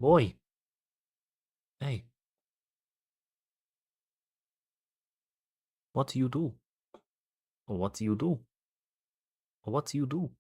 Boy, hey, what do you do? What do you do? What do you do?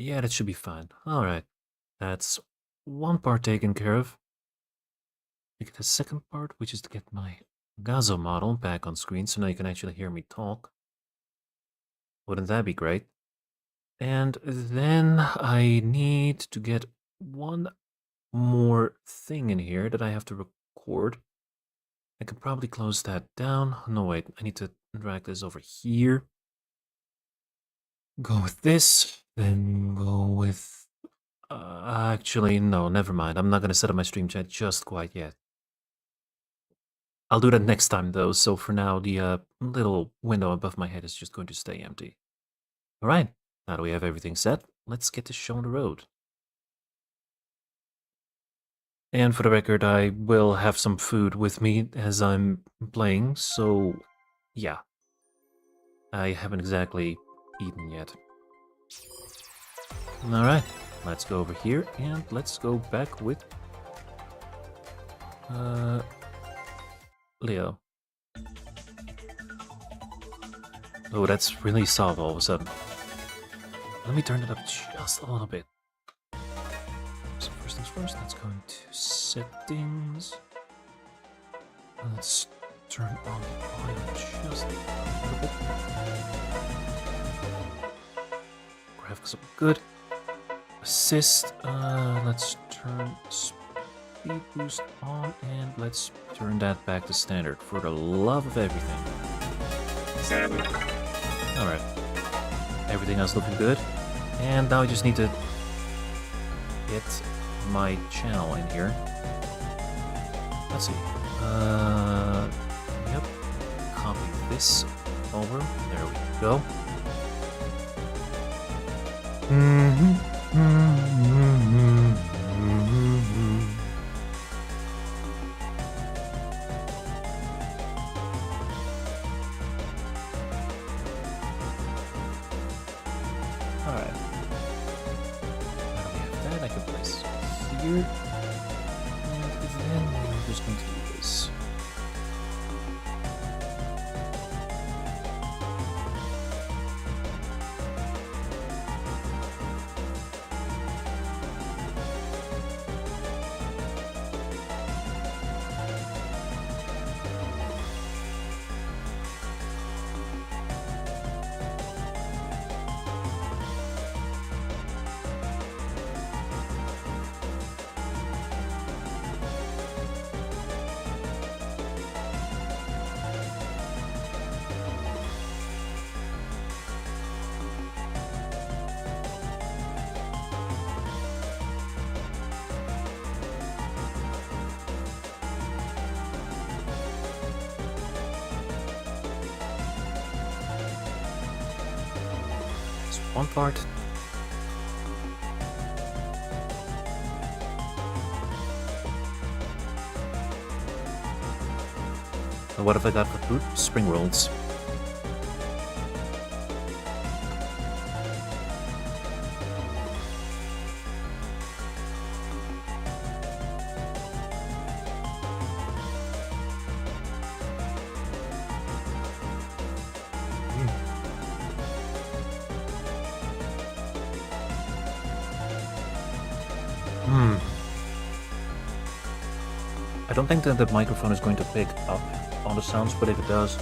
Yeah, that should be fine. Alright, that's one part taken care of. I get the second part, which is to get my Gazo model back on screen so now you can actually hear me talk. Wouldn't that be great? And then I need to get one more thing in here that I have to record. I can probably close that down. No, wait, I need to drag this over here. Go with this, then go with... actually, no, never mind. I'm not gonna set up my stream chat just quite yet. I'll do that next time, though, so for now, the little window above my head is just going to stay empty. Alright, now that we have everything set, let's get this show on the road. And for the record, I will have some food with me as I'm playing, so yeah. I haven't exactly eaten yet. Alright, let's go over here and let's go back with Leo. Oh, that's really soft all of a sudden. Let me turn it up just a little bit. So first things first, let's go into settings. Let's turn on the volume just a little bit. Graphics are good. Assist, let's turn speed boost on and let's turn that back to standard for the love of everything. Alright. Everything else looking good. And now I just need to get my channel in here. Let's see. Yep. Copy this over. There we go. Alright. Now that we have that, I can place here. And then we're just going to do this. One part. And what have I got for food? Spring rolls. I don't think that the microphone is going to pick up all the sounds, but if it does,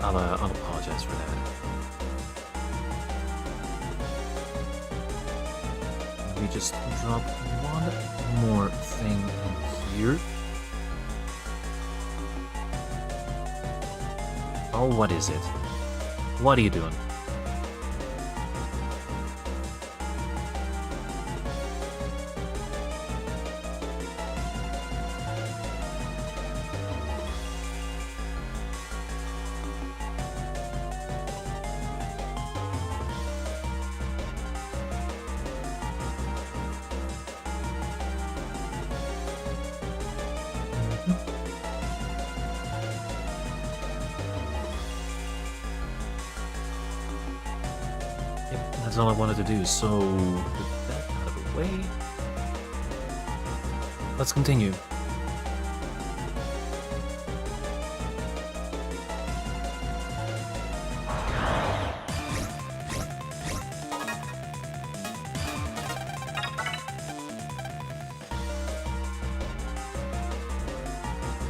I'll apologize for that. Let me just drop one more thing in here. Oh, what is it? What are you doing? That's all I wanted to do, so with that out of the way, let's continue.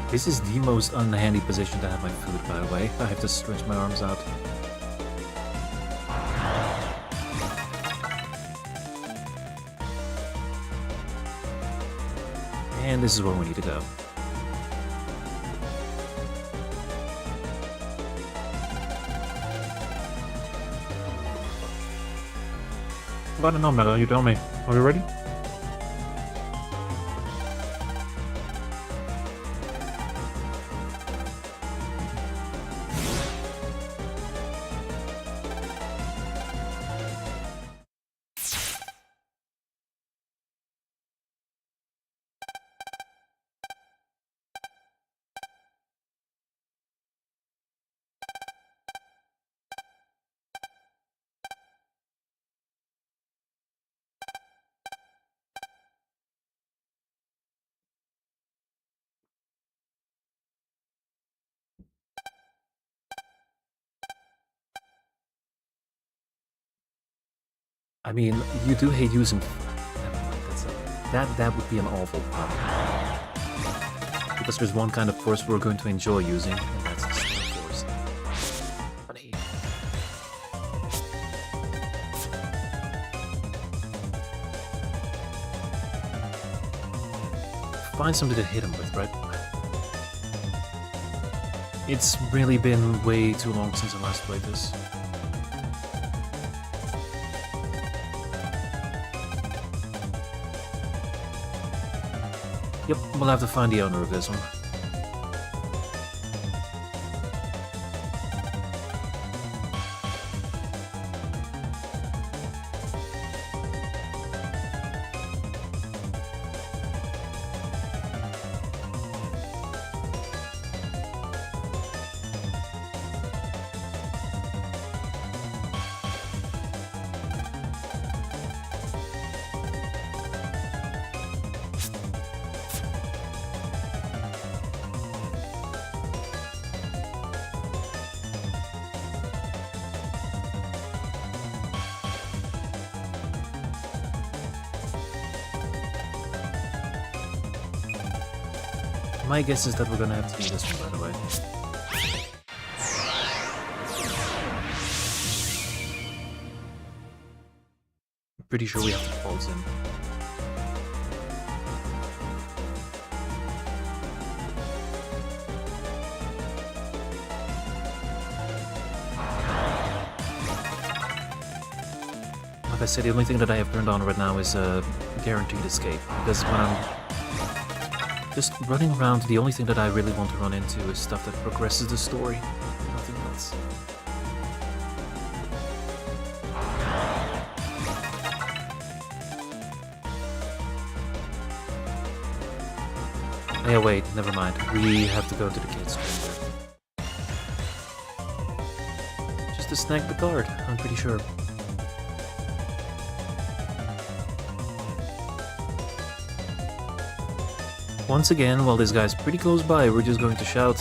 This is the most unhandy position to have my food, by the way. I have to stretch my arms out. And this is where we need to go. I don't know, Melo, you tell me. Are you ready? I mean, you do hate using... Never mind, that would be an awful problem. Because there's one kind of force we're going to enjoy using, and that's the steam force. Funny. Find something to hit him with, right? It's really been way too long since I last played this. Yep, we'll have to find the owner of this one. My guess is that we're gonna have to do this one, by the way. I'm pretty sure we have to pulse in. Like I said, the only thing that I have turned on right now is guaranteed escape, because when I'm just running around, the only thing that I really want to run into is stuff that progresses the story. Nothing else. Yeah, wait, never mind. We have to go to the kids' room. Just to snag the card, I'm pretty sure. Once again, while this guy's pretty close by, we're just going to shout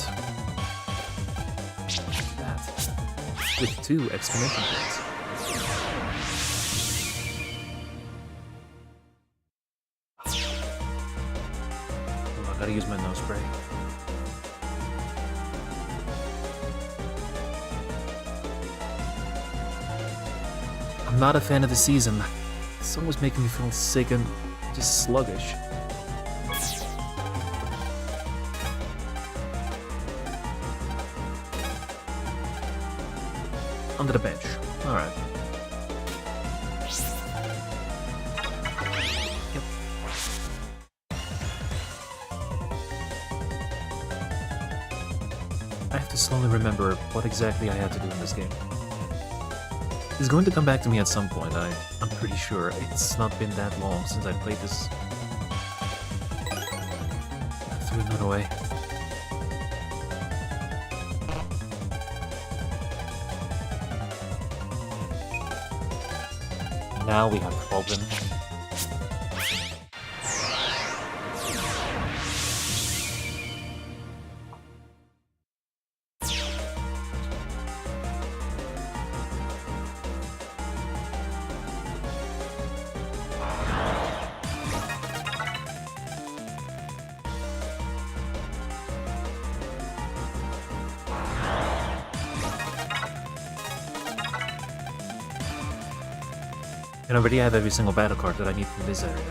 that with 2 exclamation points. Gotta use my nose spray. I'm not a fan of the season. It's always making me feel sick and just sluggish. Under the bench. Alright. Yep. I have to slowly remember what exactly I had to do in this game. It's going to come back to me at some point, I'm pretty sure. It's not been that long since I played this. I threw that away. Now we have a problem. And I already have every single battle card that I need from this area.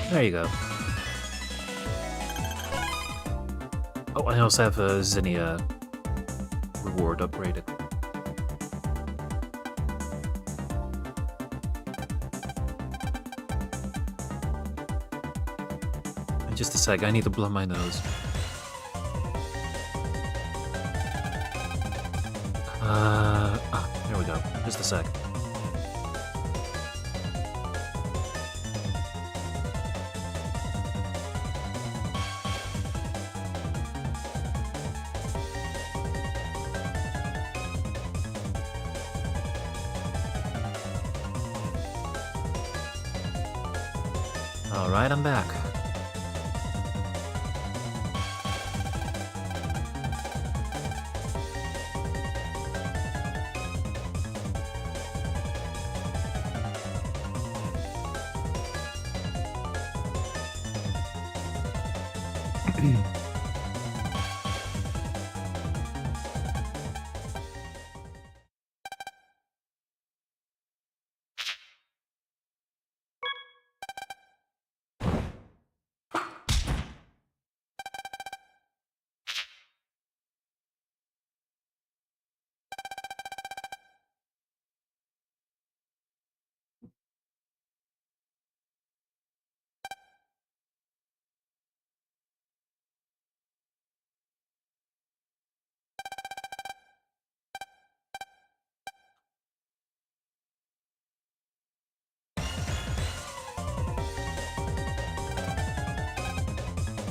There you go. Oh, I also have a Zinnia reward upgraded. Just a sec, I need to blow my nose. There we go. Just a sec. Alright, I'm back.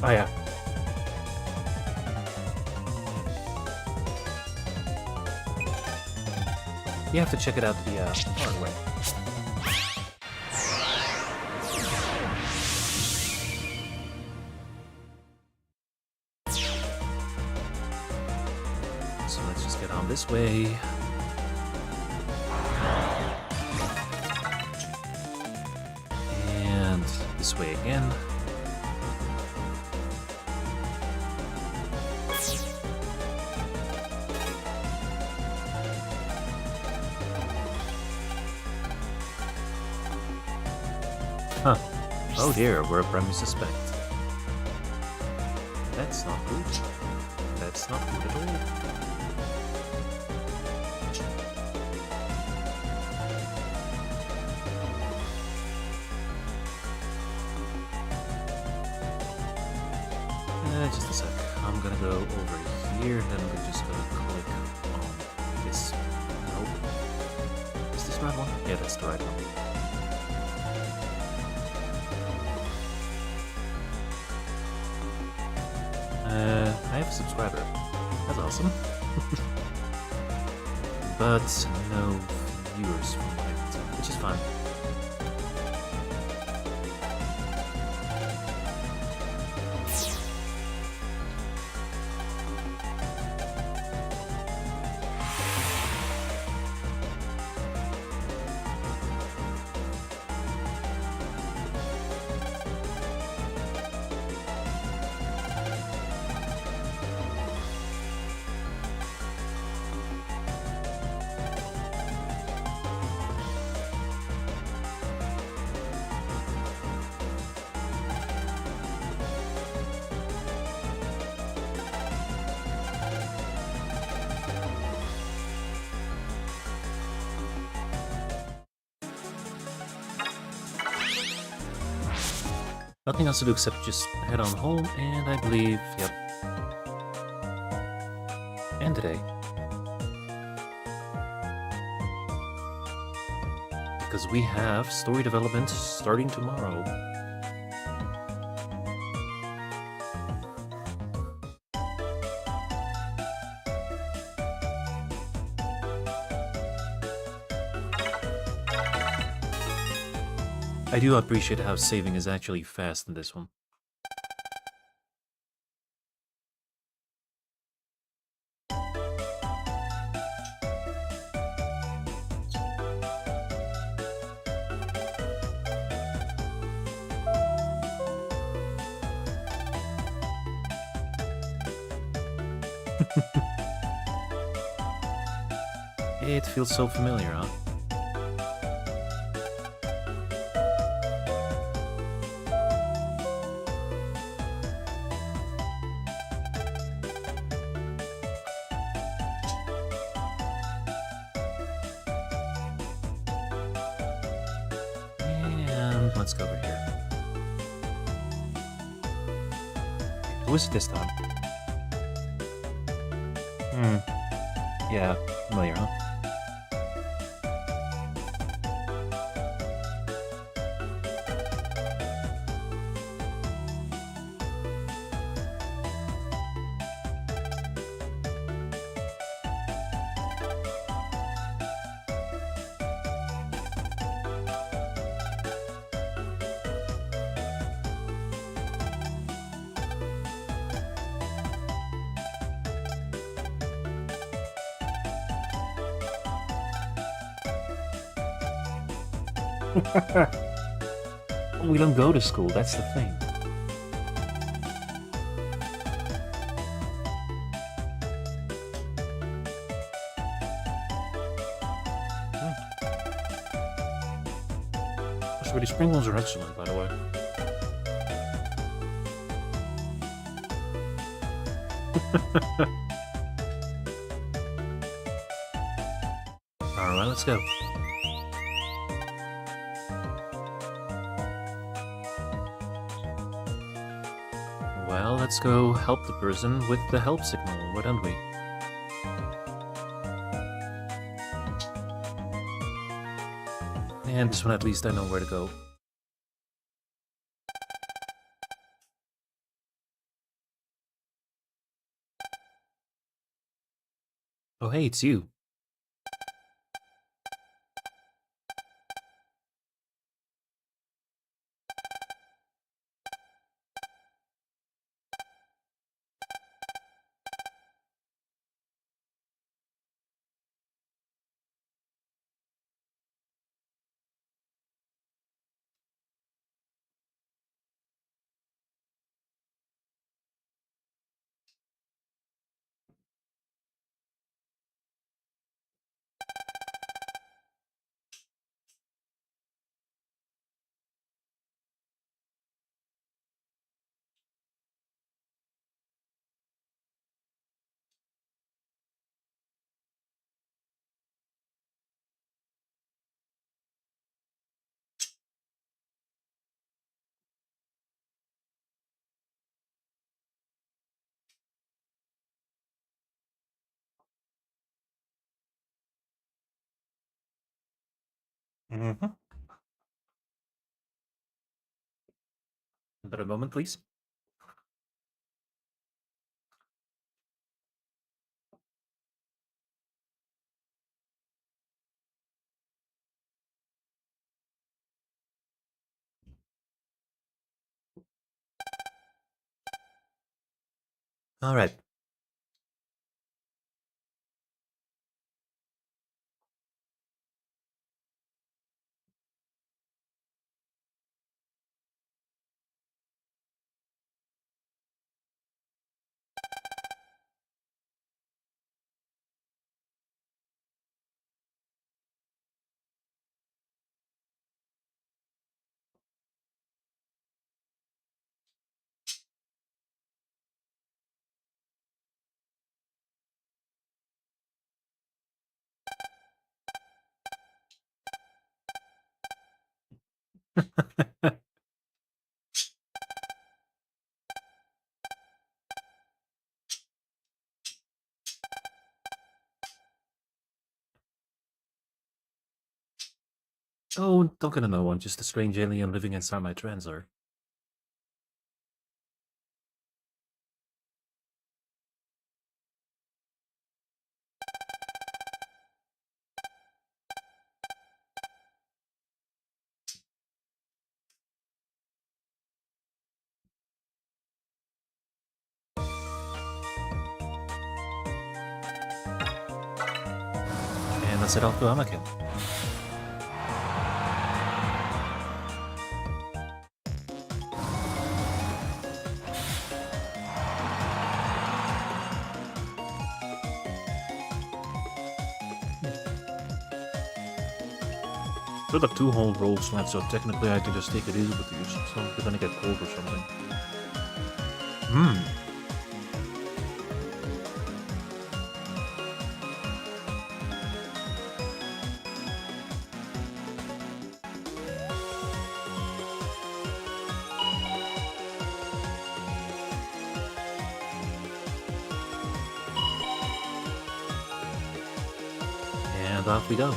Oh yeah. You have to check it out the hard way. So let's just get on this way. And this way again. Huh. Oh dear, we're a primary suspect. That's not good. That's not good at all. Just a sec. I'm gonna go over here, and then we're just gonna click on this. Nope. Is this the right one? Yeah, that's the right one. I have a subscriber. That's awesome. but no viewers from what I can tell, which is fine. Nothing else to do except just head on home, and I believe, yep, end today. Because we have story development starting tomorrow. I do appreciate how saving is actually fast in this one. It feels so familiar, huh? And let's go over here. Who is it this time? Yeah, familiar, huh? We don't go to school, that's the thing. So the spring rolls are excellent, by the way. Alright, let's go. Well, let's go help the person with the help signal, why don't we? And this one at least I know where to go. Oh hey, it's you. Mm-hmm. Another moment, please. Alright. Oh, don't get another one, just a strange alien living inside my translator. And let's head off to Amakin. So the 2 whole rolls left, so technically I can just take it easy with these, so I'm gonna get cold or something. Hmm. And off we go.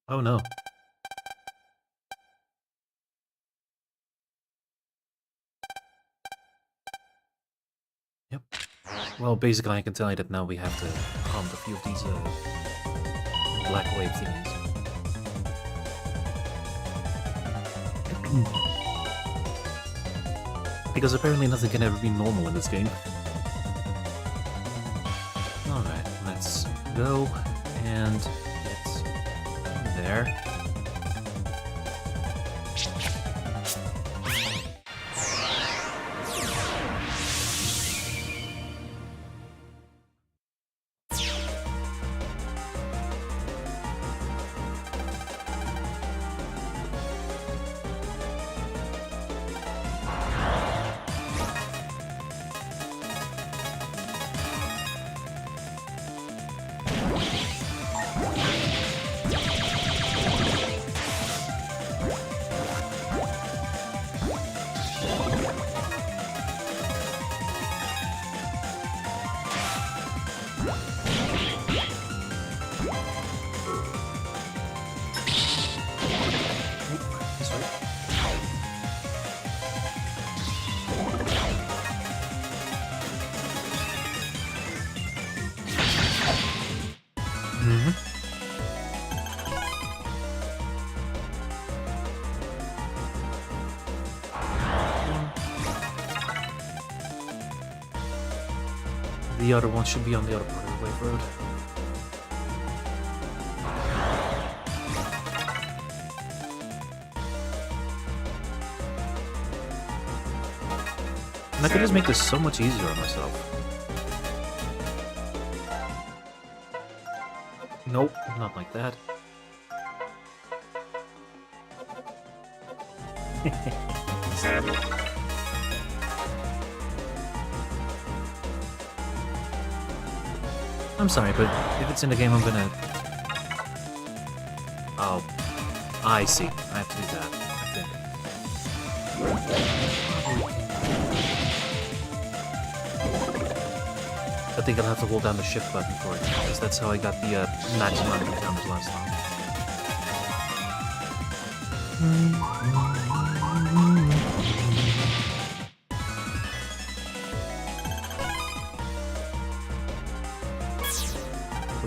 Oh no. Yep. Well, basically I can tell you that now we have to hunt a few of these black wave thingies. Because apparently nothing can ever be normal in this game. Alright, let's go and get there. The other one should be on the other part of the wave road. And I could just make this so much easier on myself. Nope, not like that. I'm sorry, but if it's in the game, I'm gonna... Oh, I see. I have to do that, I think. I think I'll have to hold down the shift button for it, because that's how I got the maximum amount of encounters last time.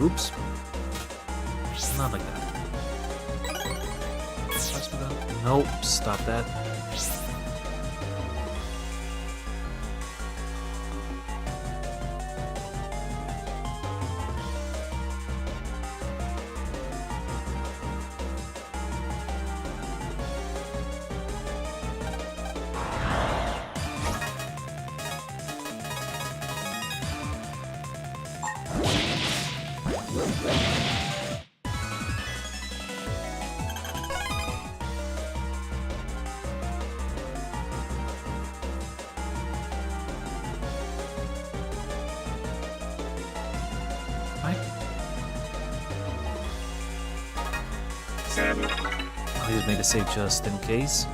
Oops. Not like that. Nope, stop that. I just made a save just in case.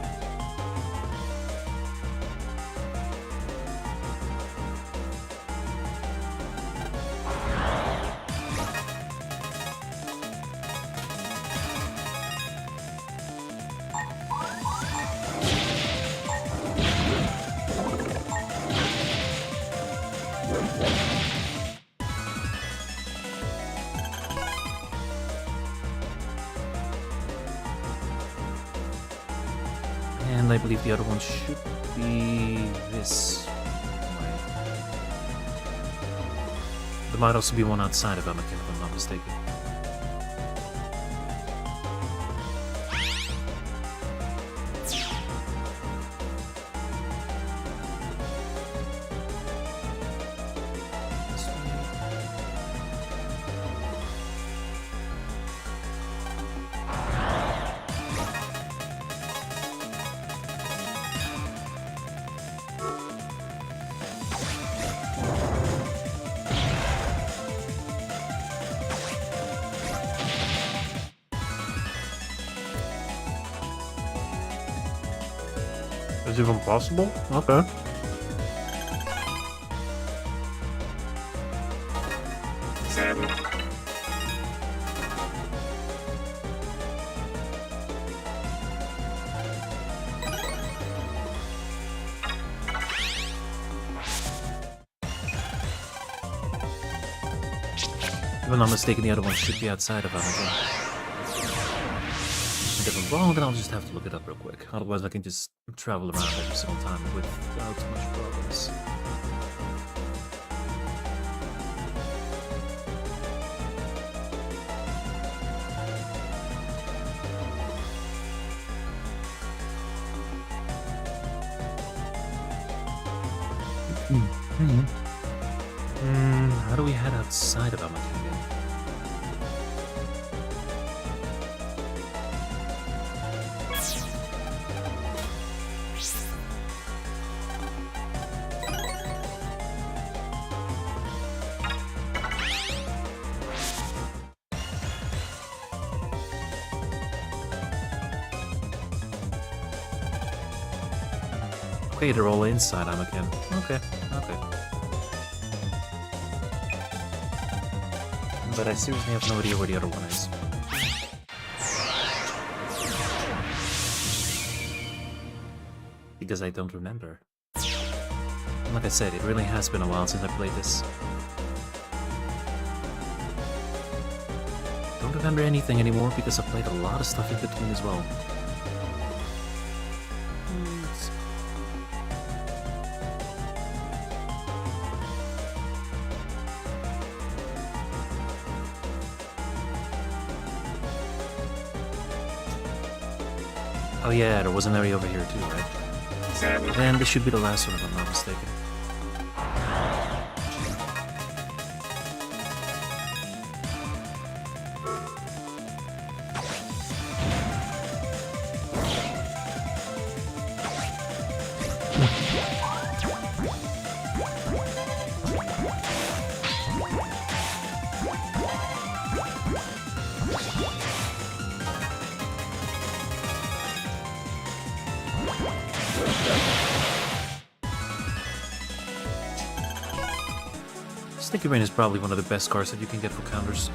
And I believe the other one should be this way. There might also be one outside of Amakin, if I'm not mistaken. Is it even possible? Okay. If I'm not mistaken, the other one should be outside of Amazon. If I'm wrong, then I'll just have to look it up real quick. Otherwise, I can just travel around every single time without much progress. How do we head outside of Amakin again? Okay, they're all inside Amakin. Okay, okay. But I seriously have no idea where the other one is. Because I don't remember. And like I said, it really has been a while since I played this. Don't remember anything anymore because I played a lot of stuff in between as well. Oh yeah, there was an area over here too, right? And this should be the last one if I'm not mistaken. Sticky Rain is probably one of the best cards that you can get for counters.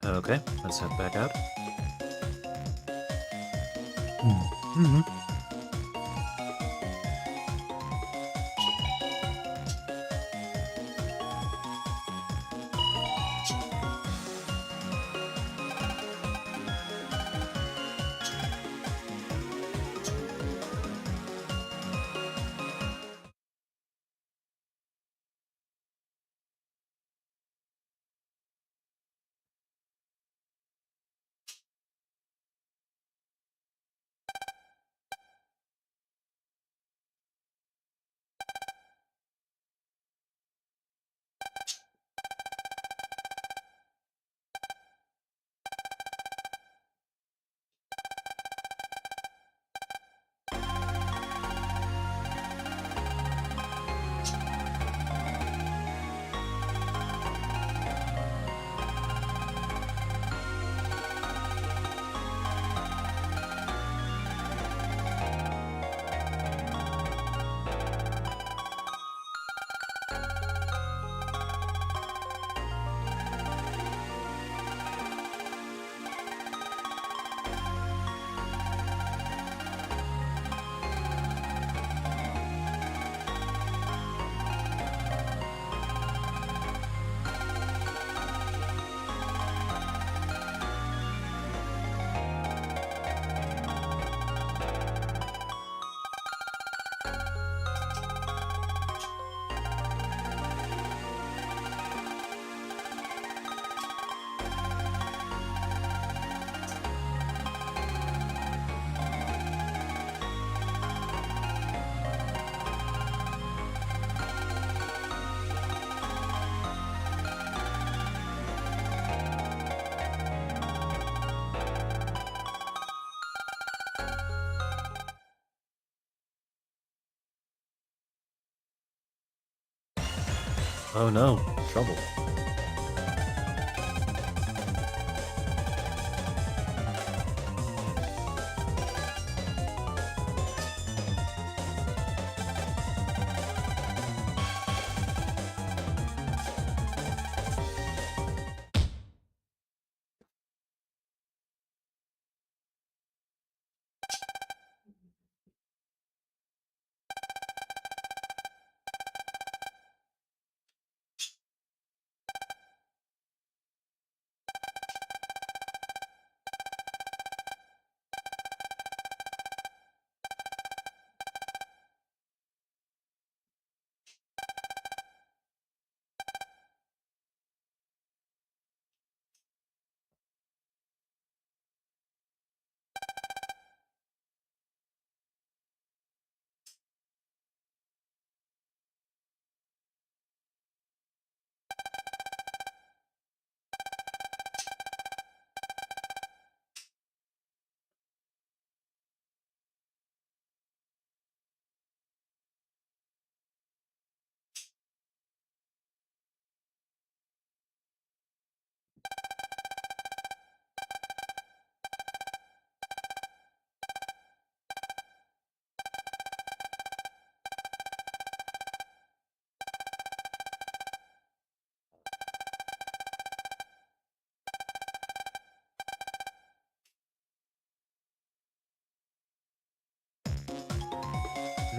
Okay, let's head back out. Oh no, trouble.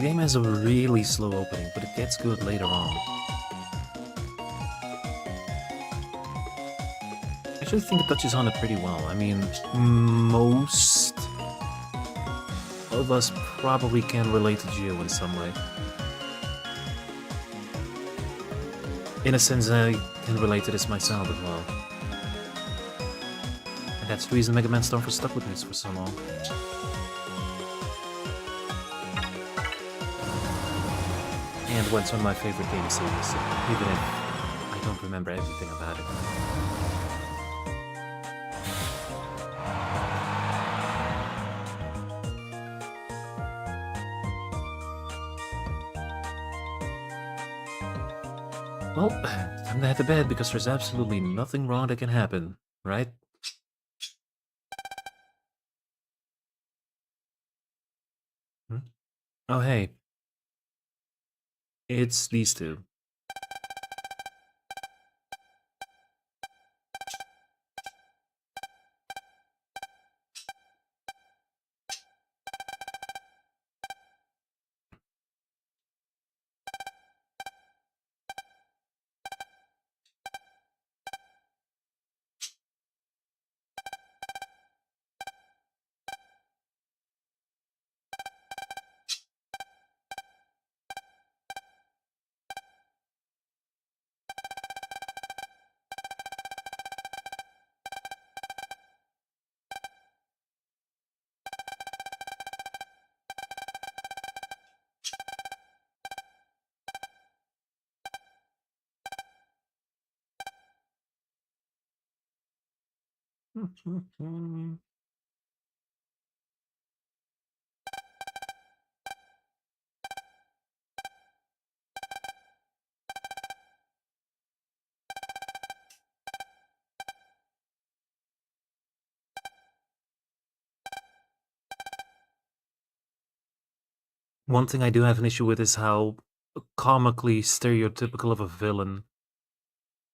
The game has a really slow opening, but it gets good later on. I actually think it touches on it pretty well. I mean, most of us probably can relate to Geo in some way. In a sense, I can relate to this myself as well. And that's the reason Mega Man Storm was stuck with this for so long. And what's one of my favorite game series, even if I don't remember everything about it. Well, time to head to bed because there's absolutely nothing wrong that can happen, right? Hmm? Oh, hey. It's these two. One thing I do have an issue with is how comically stereotypical of a villain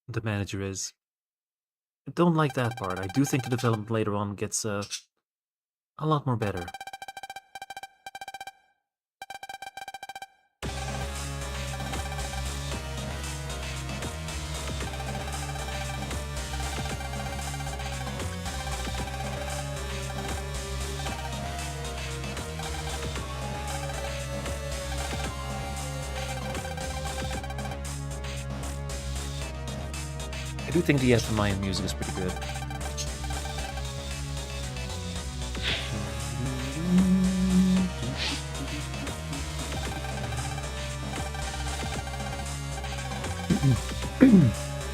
the manager is. I don't like that part. I do think the development later on gets a lot more better. I do think the FMI music is pretty good.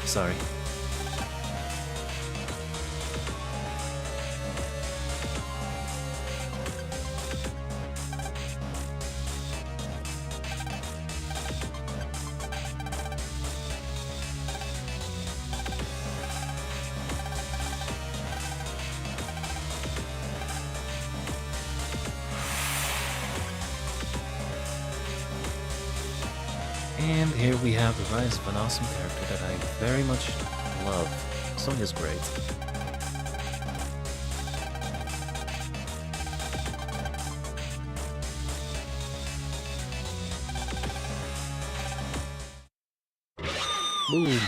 Sorry. And here we have the rise of an awesome character that I very much love. Sonya's great. Boom.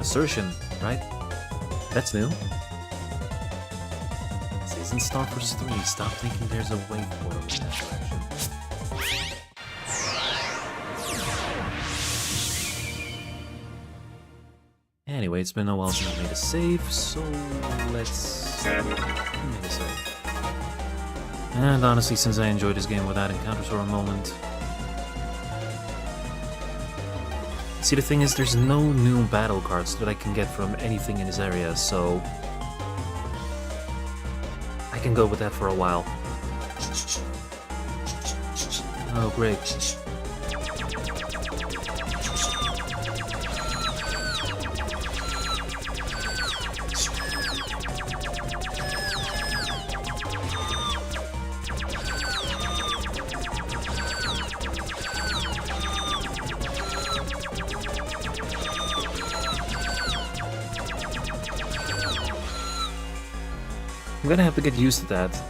Assertion, right? That's new. This isn't Star Force 3. Stop thinking there's a way portal in that direction. Anyway, it's been a while since I made a save, so let's make a save. And honestly, since I enjoyed this game without encounters for a moment... See, the thing is, there's no new battle cards that I can get from anything in this area, so... I can go with that for a while. Oh, great. I'm gonna have to get used to that.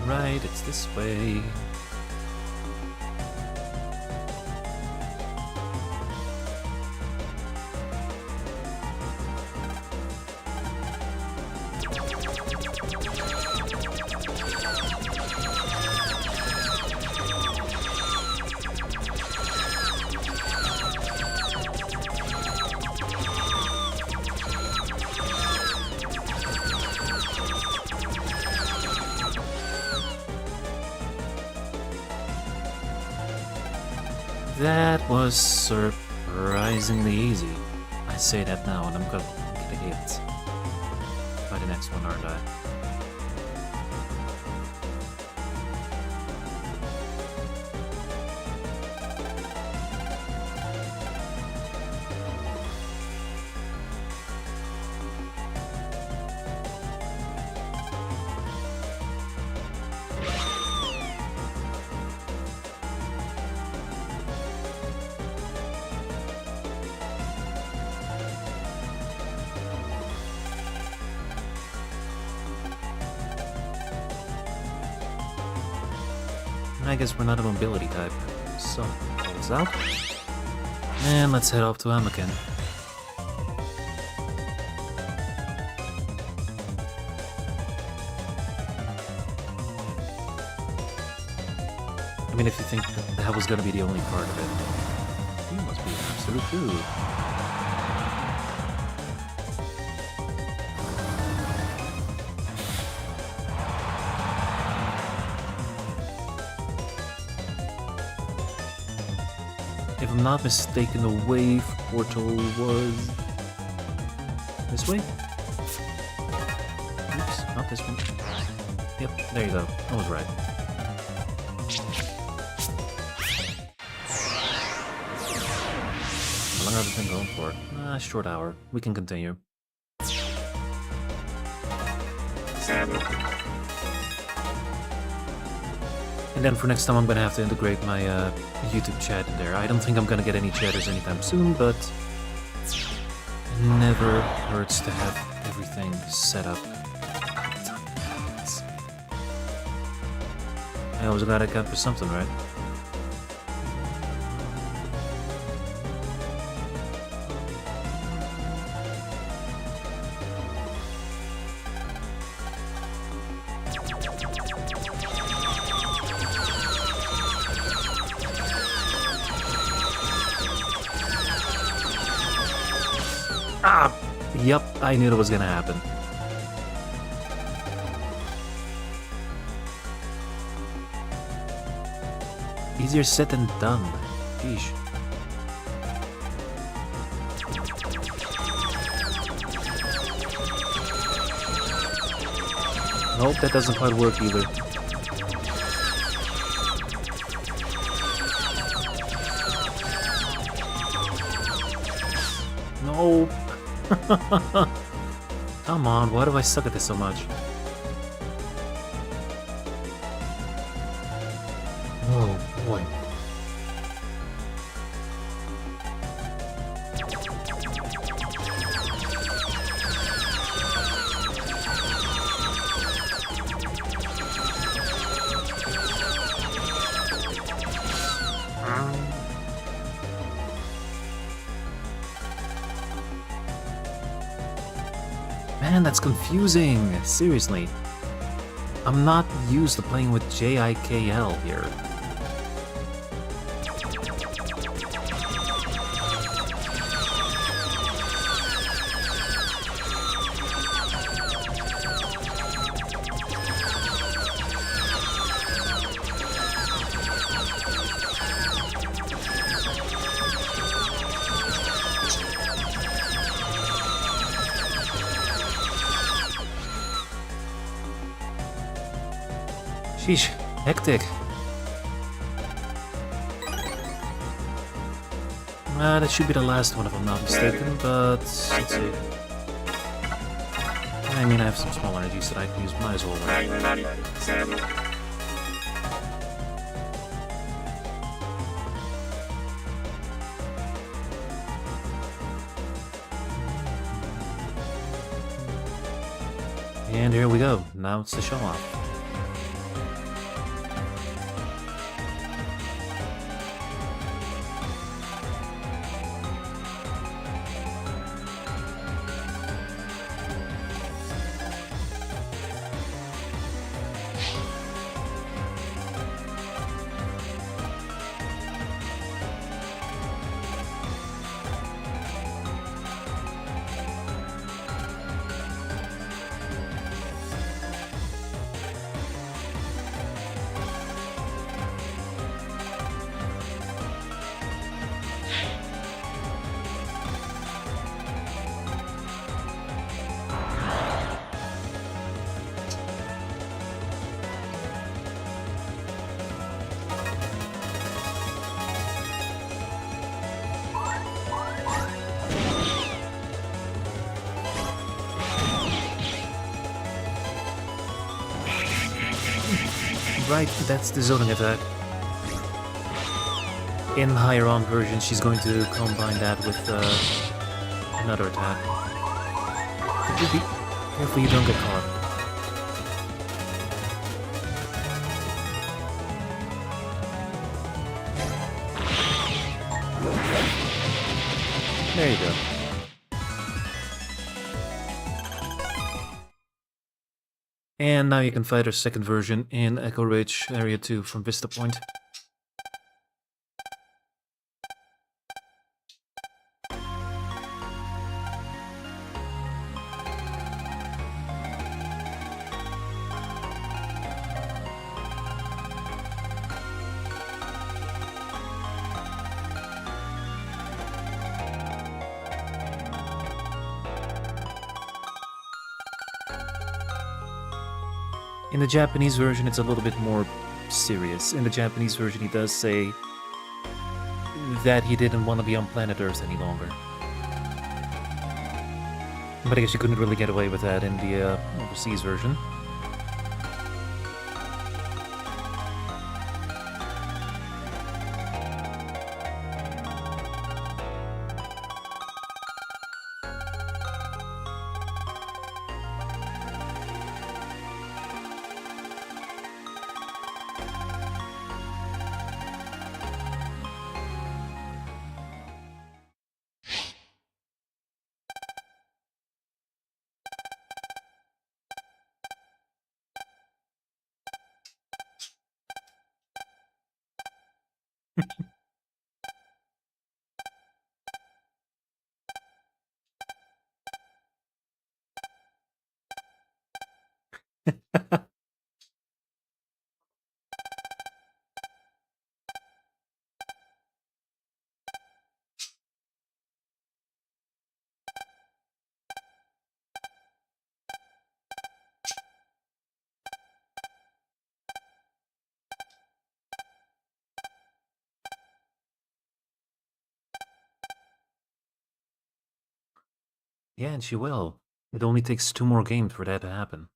Right, it's this way. That was surprisingly easy. I say that now, and I'm gonna get hit by the next one, aren't I? I guess we're not a mobility type. So, close out. And let's head off to Amaken. I mean, if you think that was gonna be the only part of it, you must be an absolute dude. If I'm not mistaken, the wave portal was this way? Oops, not this one. Yep, there you go. I was right. How long have I been going for? Short hour. We can continue. And then for next time I'm gonna have to integrate my YouTube chat in there. I don't think I'm gonna get any chatters anytime soon, but it never hurts to have everything set up. I always gotta account for something, right? Ah! Yep, I knew that was gonna happen. Easier said than done. Sheesh. Nope, that doesn't quite work either. No. Come on, why do I suck at this so much? Oh boy. Man, that's confusing. Seriously. I'm not used to playing with JIKL here. Sheesh, hectic. That should be the last one if I'm not mistaken, but let's see. I mean, I have some small energies that I can use, might as well win. And here we go, now it's the show off. Right, that's the zoning attack. In higher on version, she's going to combine that with another attack. But you be careful you don't get caught. There you go. And now you can fight her second version in Echo Ridge Area 2 from Vista Point. In the Japanese version, it's a little bit more serious. In the Japanese version, he does say that he didn't want to be on planet Earth any longer. But I guess you couldn't really get away with that in the overseas version. Yeah, and she will. It only takes 2 more games for that to happen.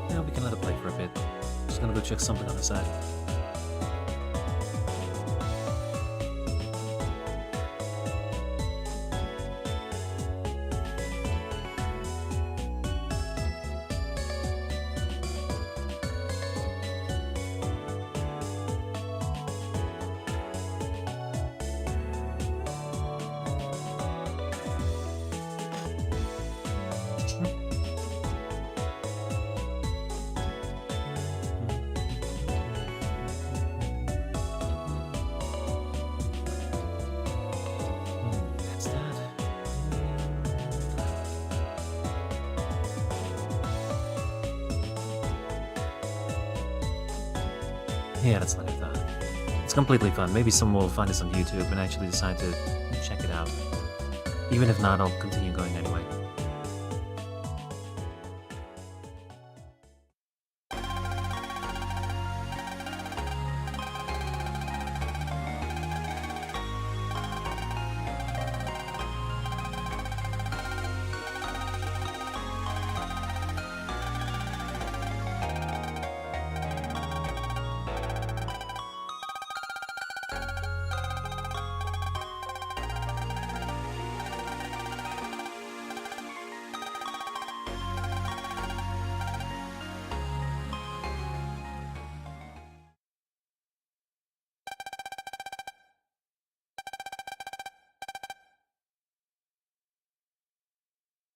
Yeah, we can let it play for a bit. Just gonna go check something on the side. That's that. Yeah, that's like that. It's completely fun. Maybe someone will find this on YouTube and actually decide to check it out. Even if not, I'll continue going anyway.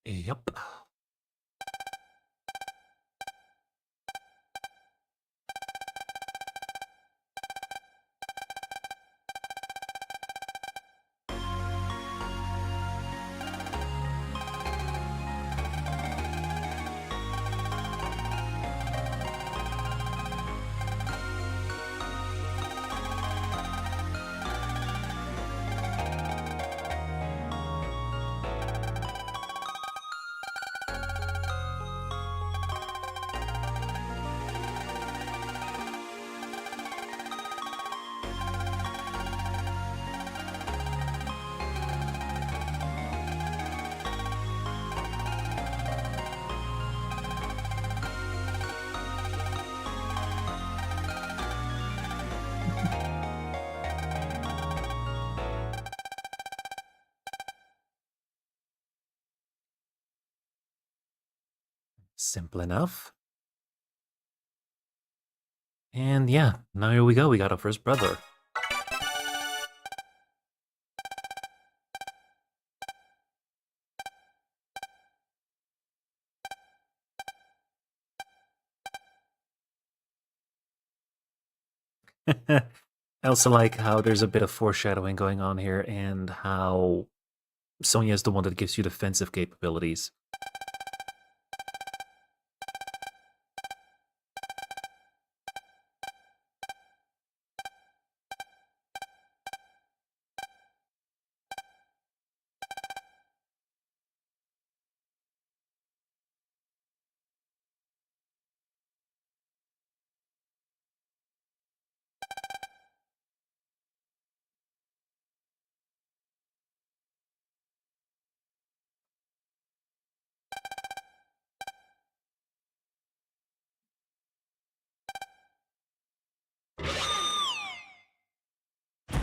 Yep. Simple enough. And yeah, now here we go. We got our first brother. I also like how there's a bit of foreshadowing going on here and how Sonya is the one that gives you defensive capabilities.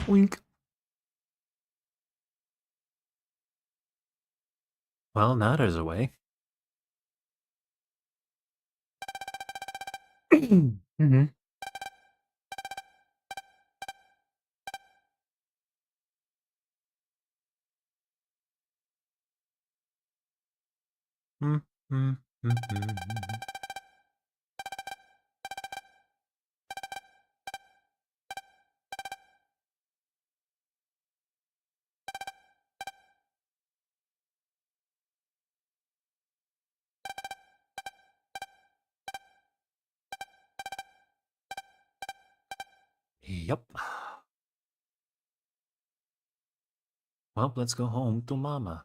Wink. Well, now there's a way. Mm-hmm. Mm-hmm. Yup. Well, let's go home to Mama.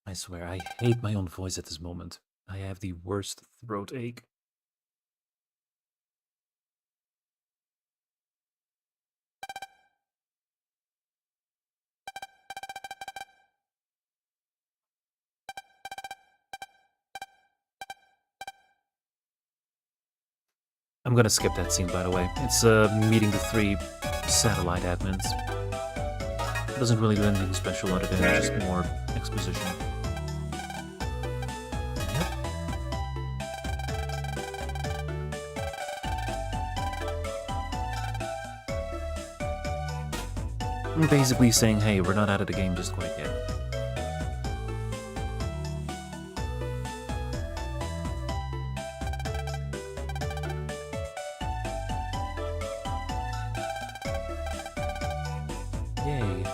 I swear, I hate my own voice at this moment. I have the worst throat ache. I'm gonna skip that scene, by the way. It's meeting the 3 satellite admins. It doesn't really do anything special other than just more exposition. Yep. I'm basically saying, hey, we're not out of the game just quite yet. Yay.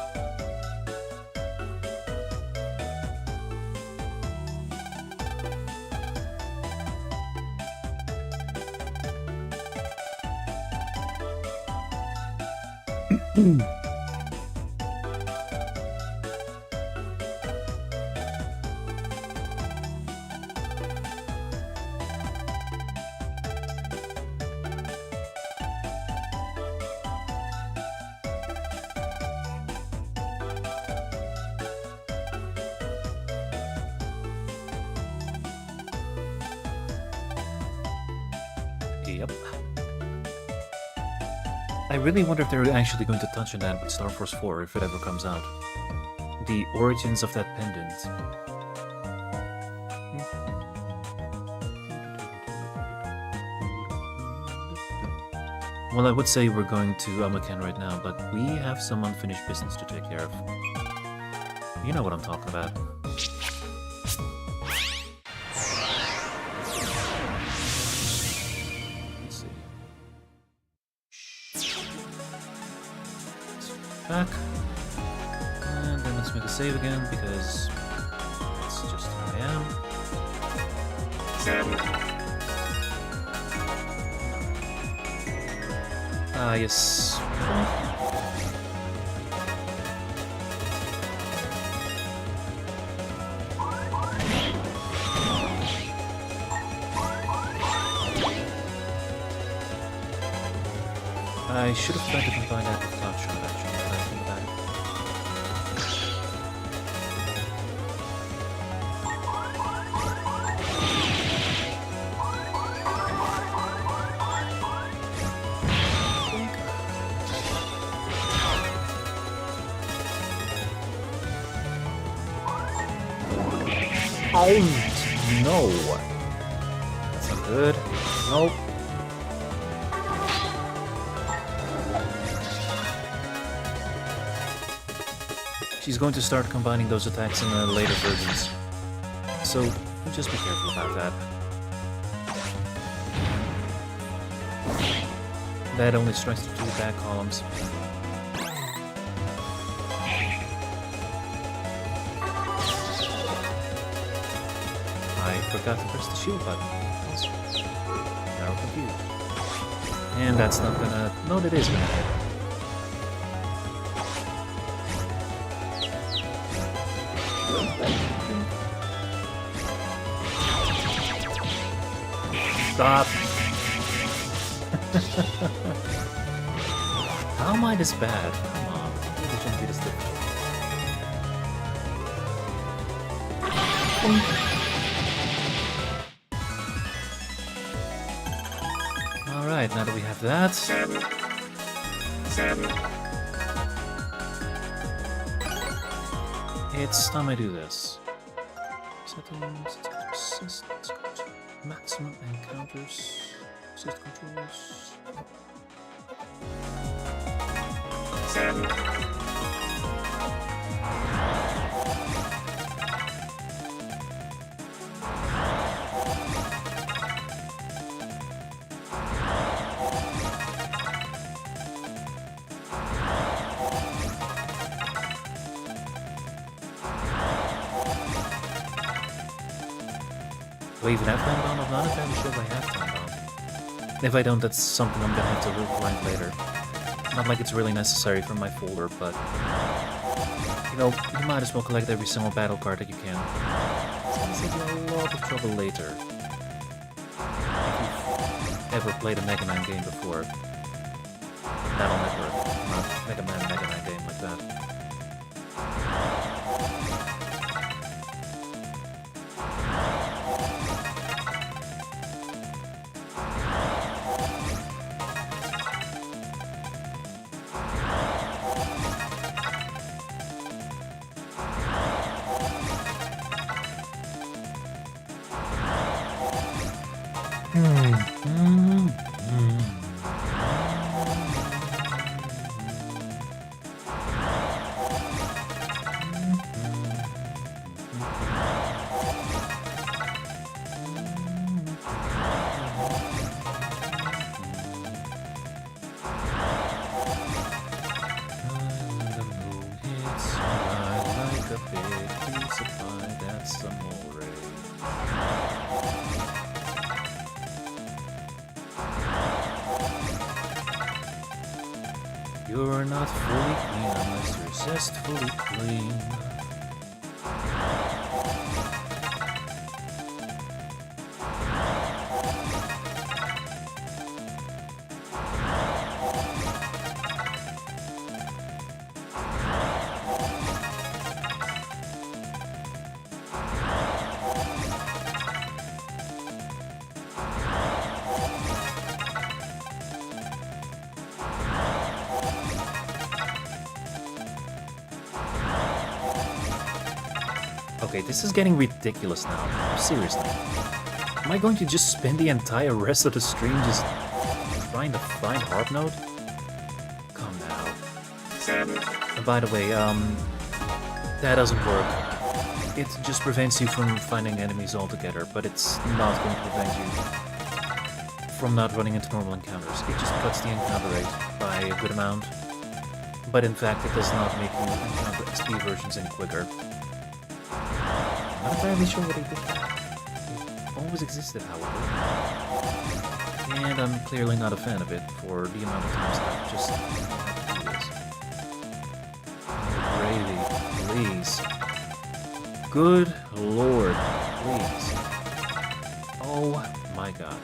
Yep. I really wonder if they're actually going to touch on that with Star Force 4 if it ever comes out. The origins of that pendant. Well, I would say we're going to Amakan right now, but we have some unfinished business to take care of. You know what I'm talking about. Back. And then let's make a save again because that's just who I am. Ah, yes. I should have tried to combine that with Cloud Shot actually. Oh no! That's not good. Nope. She's going to start combining those attacks in the later versions. So just be careful about that. That only strikes the 2 back columns. I forgot to press the shield button. Now confused. And that's not gonna... No, that is gonna hit. Stop! How am I this bad? Come on, it shouldn't be this difficult. Alright, now that we have that... It's time I do this. Settings, assist, maximum encounters, assist controls. Do I even have time bomb? I'm not entirely sure if I have time bomb. If I don't, that's something I'm gonna have to find later. Not like it's really necessary for my folder, but... You know, you might as well collect every single battle card that you can. It's gonna save you a lot of trouble later. If you've ever played a Mega Man game before. Battle Network, not Mega Man game like that. You're not fully clean unless you're zestfully clean. Okay, this is getting ridiculous now. Seriously. Am I going to just spend the entire rest of the stream just trying to find Harp Node? Come now. And by the way, that doesn't work. It just prevents you from finding enemies altogether, but it's not going to prevent you from not running into normal encounters. It just cuts the encounter rate by a good amount. But in fact, it does not make you encounter XP versions any quicker. I'm not entirely sure what he did there. It always existed, however. And I'm clearly not a fan of it for the amount of times that I've just had to do this. Oh, gravy, please. Good lord, please. Oh my god.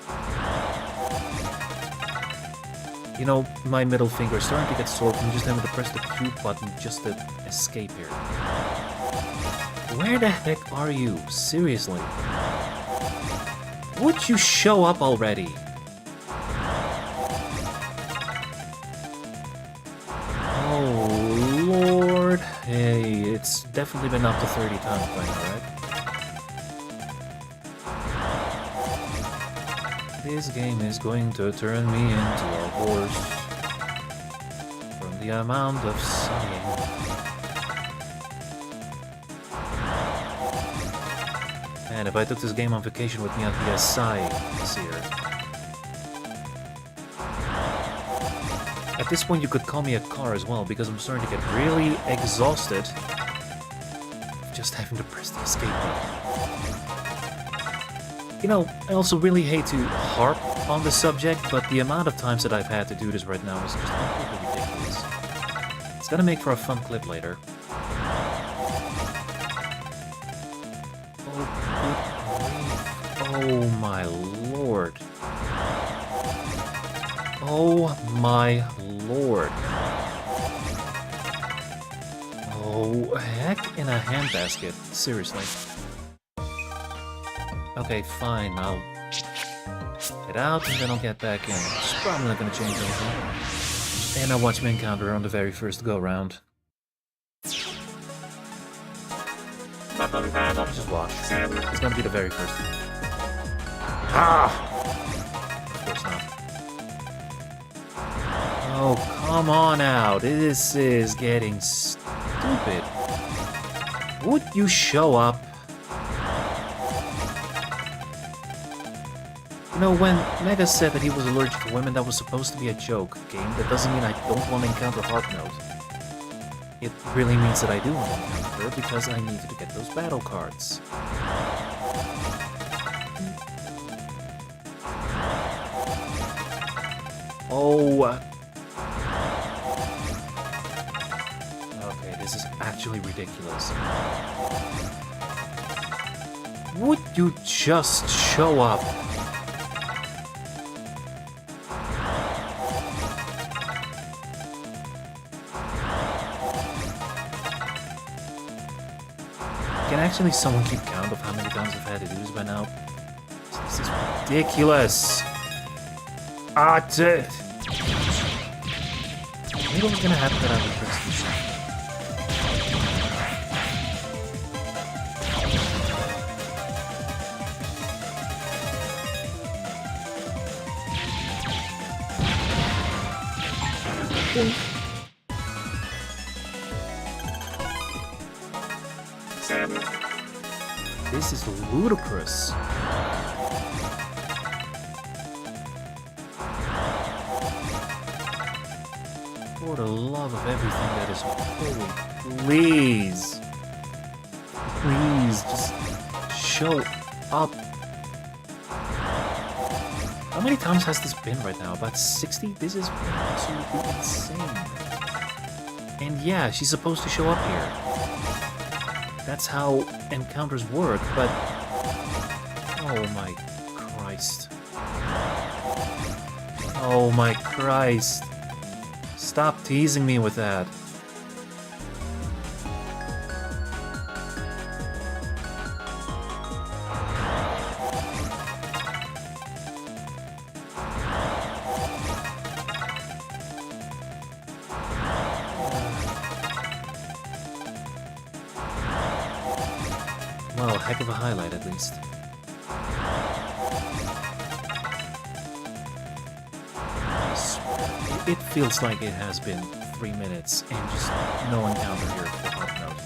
You know, my middle finger is starting to get sore from just having to press the Q button just to escape here. Where the heck are you? Seriously. Would you show up already? Oh, Lord. Hey, it's definitely been up to 30 times by now, right? This game is going to turn me into a horse from the amount of sighing. Man, if I took this game on vacation with me, I'd be a sigh seer. At this point, you could call me a car as well, because I'm starting to get really exhausted just having to press the escape button. You know, I also really hate to harp on the subject, but the amount of times that I've had to do this right now is just completely ridiculous. It's gonna make for a fun clip later. Oh my lord. Oh my lord. Oh, heck in a handbasket. Seriously. Okay, fine. I'll get out and then I'll get back in. It's probably not gonna change anything. And I'll watch me encounter on the very first go-round. Just watch. It's gonna be the very first. Ah! Of course not. Oh, come on out. This is getting stupid. Would you show up? You know, when Mega said that he was allergic to women, that was supposed to be a joke game. That doesn't mean I don't want to encounter Harp Node. It really means that I do want to encounter her because I needed to get those battle cards. Oh. Okay, this is actually ridiculous. Would you just show up? Can actually someone keep count of how many times I've had to do this by now? This is ridiculous. I knew it was gonna happen that I would press this. This is ludicrous. For the love of everything that is holy, please. Please, just show up. How many times has this been right now? About 60? This is absolutely insane. And yeah, she's supposed to show up here. That's how encounters work, but... Oh my Christ. Oh my Christ. Stop teasing me with that. Well, heck of a highlight at least. I swear, it feels like it has been 3 minutes and just no encounter here for Harping.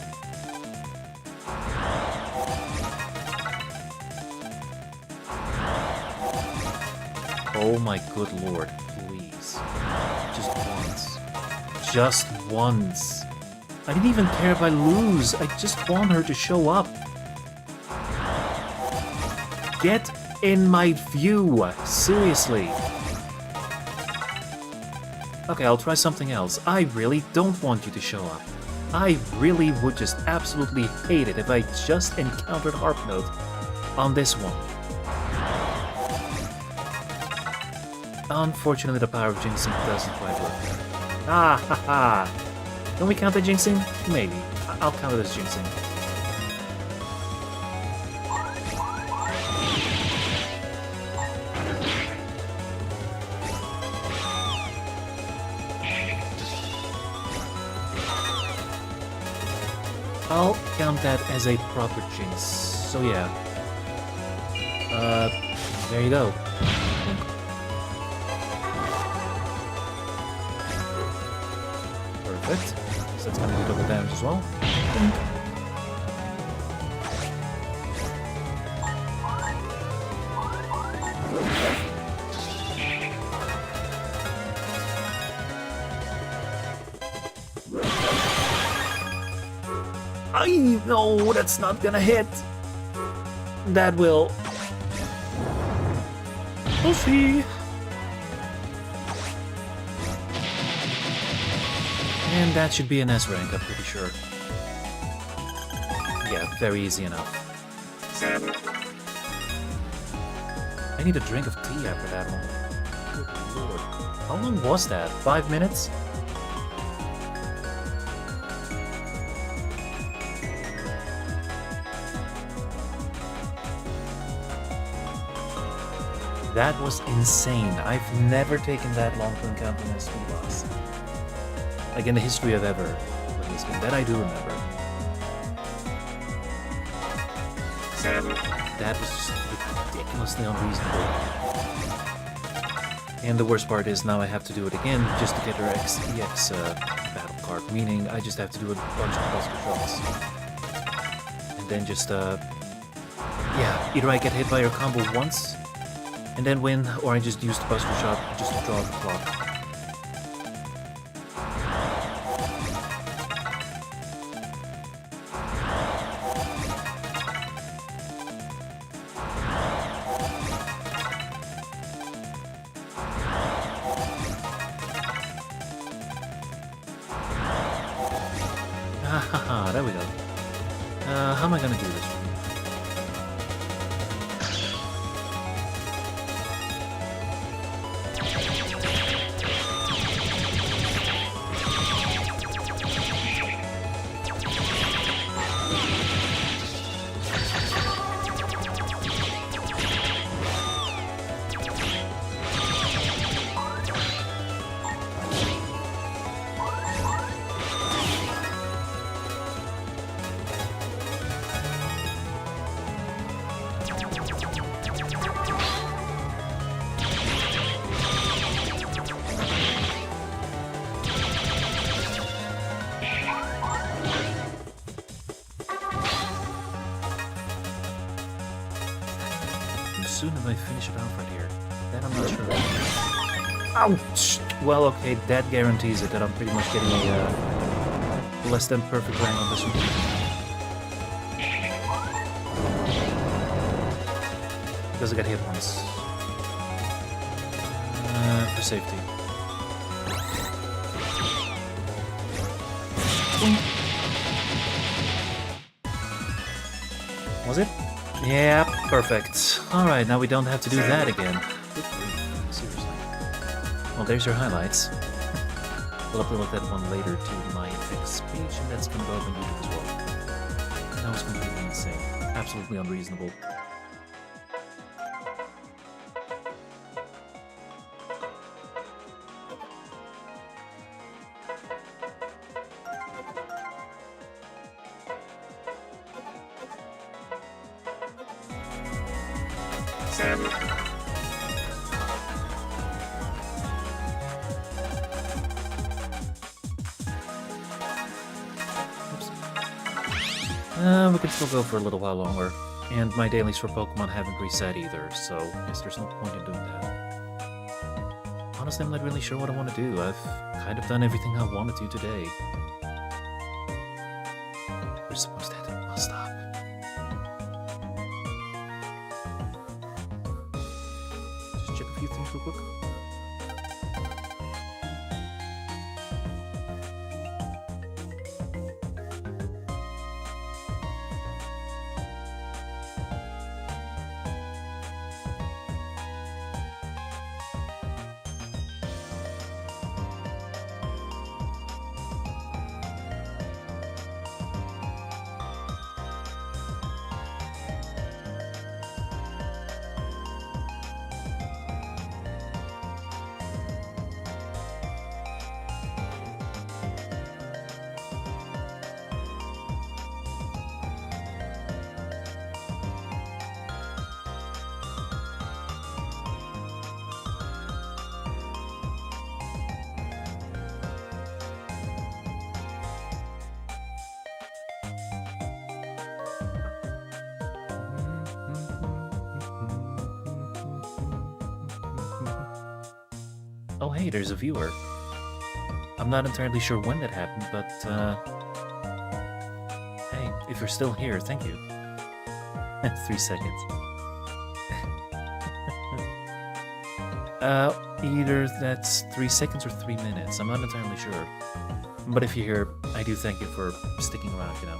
Oh my good lord, please. Just once. Just once. I didn't even care if I lose, I just want her to show up. Get in my view, seriously. Okay, I'll try something else. I really don't want you to show up. I really would just absolutely hate it if I just encountered Harping on this one. Unfortunately, the power of jinxing doesn't quite work. Ah ha ha! Can we count the jinxing? Maybe. I'll count it as jinxing. I'll count that as a proper jinx. So yeah. There you go. Perfect. So that's gonna do double damage as well. No, that's not gonna hit. That will. We'll see. And that should be an S rank, I'm pretty sure. Yeah, very easy enough. I need a drink of tea after that one. Good lord. How long was that? 5 minutes? That was insane. I've never taken that long to encounter a speed boss. Like in the history of ever playing this game, that I do remember. That was just ridiculously unreasonable. And the worst part is now I have to do it again just to get her XPX battle card, meaning I just have to do a bunch of buster shots. And then just, yeah, either I get hit by her combo once, and then win, or I just use the buster shot just to draw the clock. how am I gonna do this? Soon if I finish it off right here. Then I'm not sure. Ouch! Well, okay, that guarantees it that I'm pretty much getting a less than perfect rank on this one. Because I got hit once. For safety. Was it? Yeah, perfect. Alright, now we don't have to do that again. Seriously. Well, there's your highlights. We'll upload that one later to my X page, and that's gonna go up on YouTube as well. That was completely insane. Absolutely unreasonable. We can still go for a little while longer. And my dailies for Pokemon haven't reset either, so I guess there's no point in doing that. Honestly, I'm not really sure what I want to do. I've kind of done everything I wanted to today. We're supposed to hit a bus stop. Just check a few things real quick. Oh hey, there's a viewer. I'm not entirely sure when that happened, but hey, if you're still here, thank you. 3 seconds. Either that's 3 seconds or 3 minutes. I'm not entirely sure. But if you're here, I do thank you for sticking around, you know.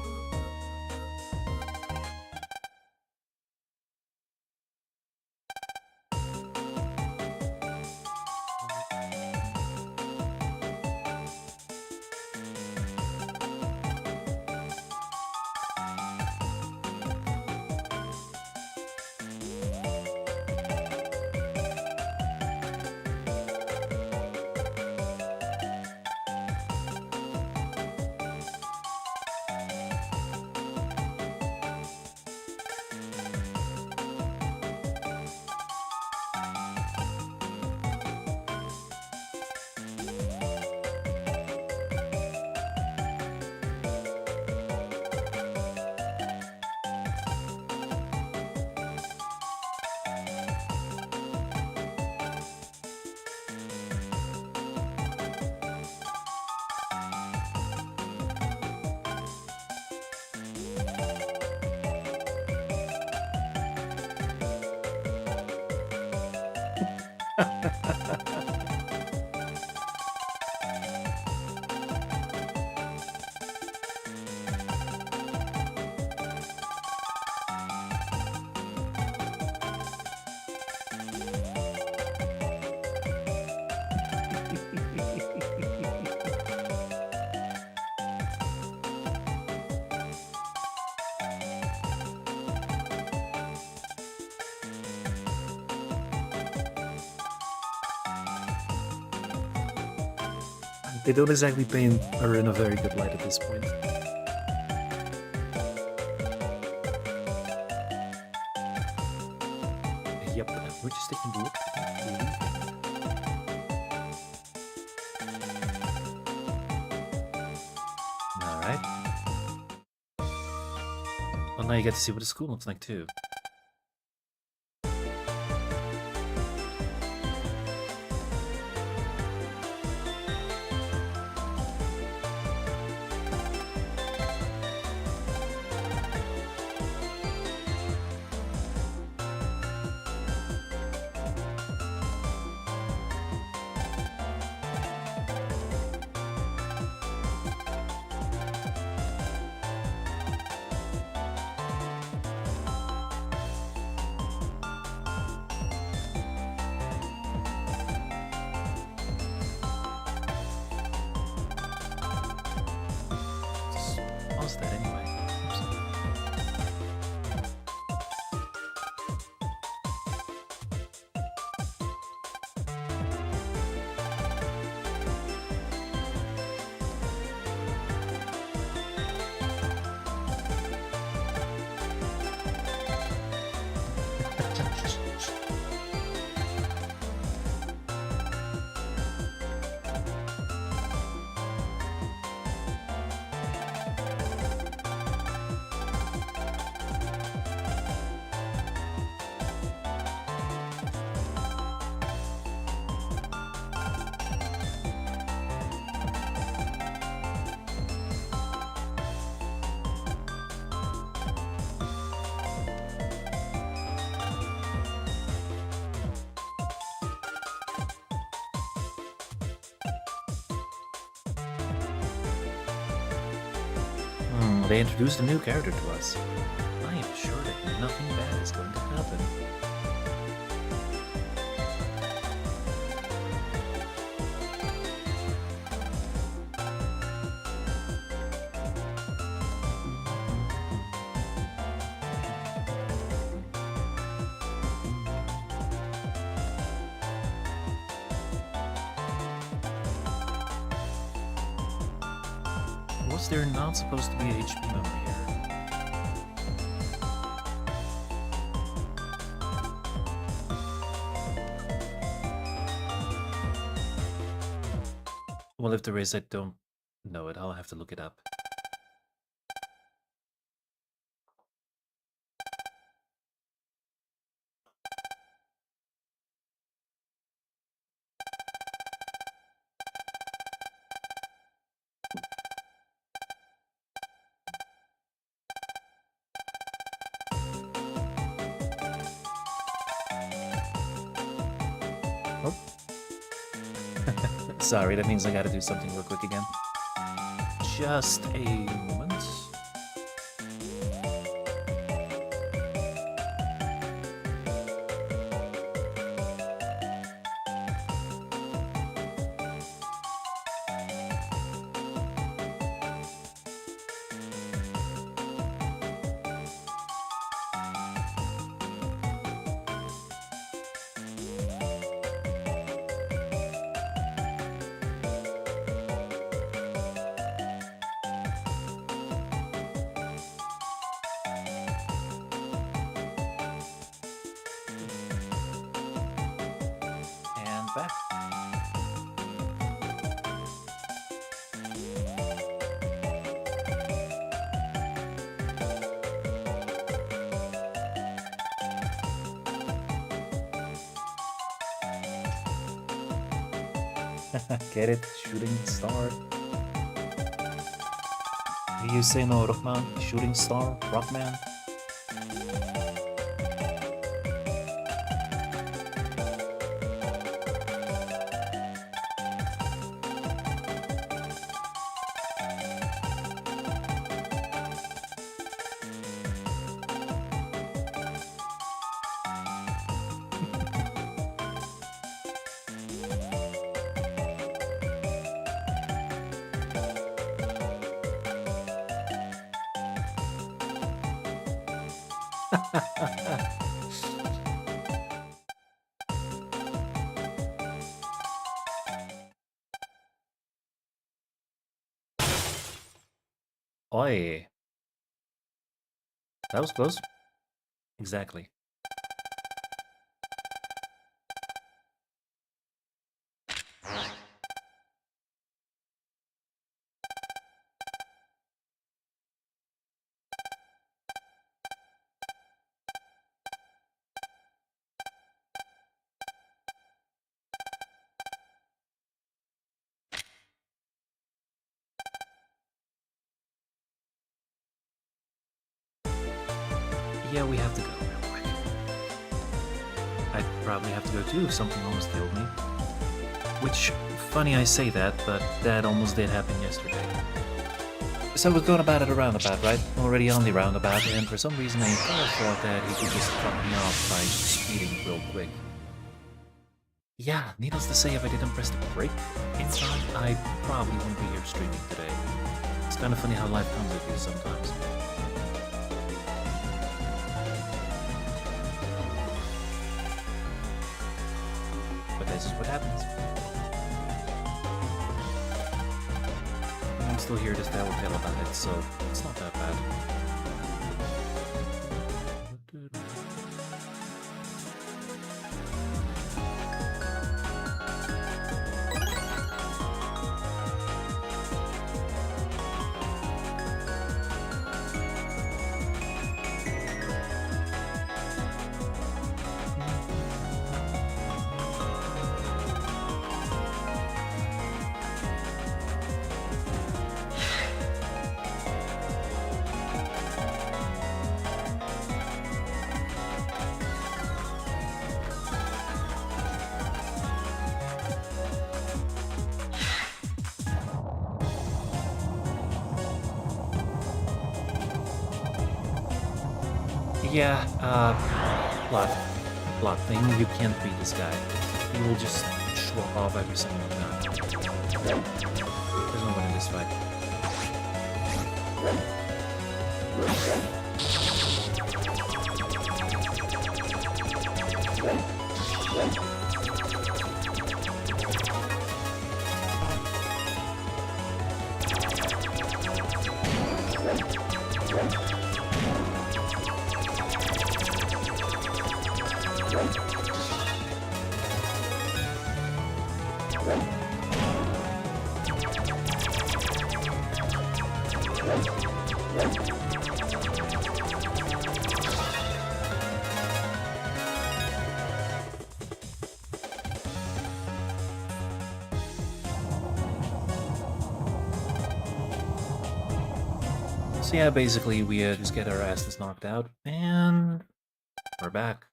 They don't exactly paint her in a very good light at this point. Yep, we're just taking a look. Alright. Well, now you get to see what the school looks like, too. Pause that anyway. They introduced a new character to us. I am sure that nothing bad is going to happen. Was there not supposed to be a HP memory here? Well, if there is, I don't know it. I'll have to look it up. Oh. Sorry, that means I gotta do something real quick again. Just a moment. And back. Get it? Shooting star. You say no, Rockman? Shooting star? Rockman? Oi. That was close. Exactly. Yeah, we have to go real quick. I'd probably have to go too if something almost killed me. Which, funny I say that, but that almost did happen yesterday. So we're going about it a roundabout, right? Already on the roundabout, and for some reason I thought that he could just cut me off by speeding real quick. Yeah, needless to say, if I didn't press the brake in time, I probably wouldn't be here streaming today. It's kind of funny how life comes with you sometimes. But this is what happens. I'm still here to tell a tale about it, so it's not that bad. Yeah, plot thing, you can't beat this guy. He will just swap off every single time. There's no one in this fight. So yeah, basically we just get our asses knocked out, and we're back.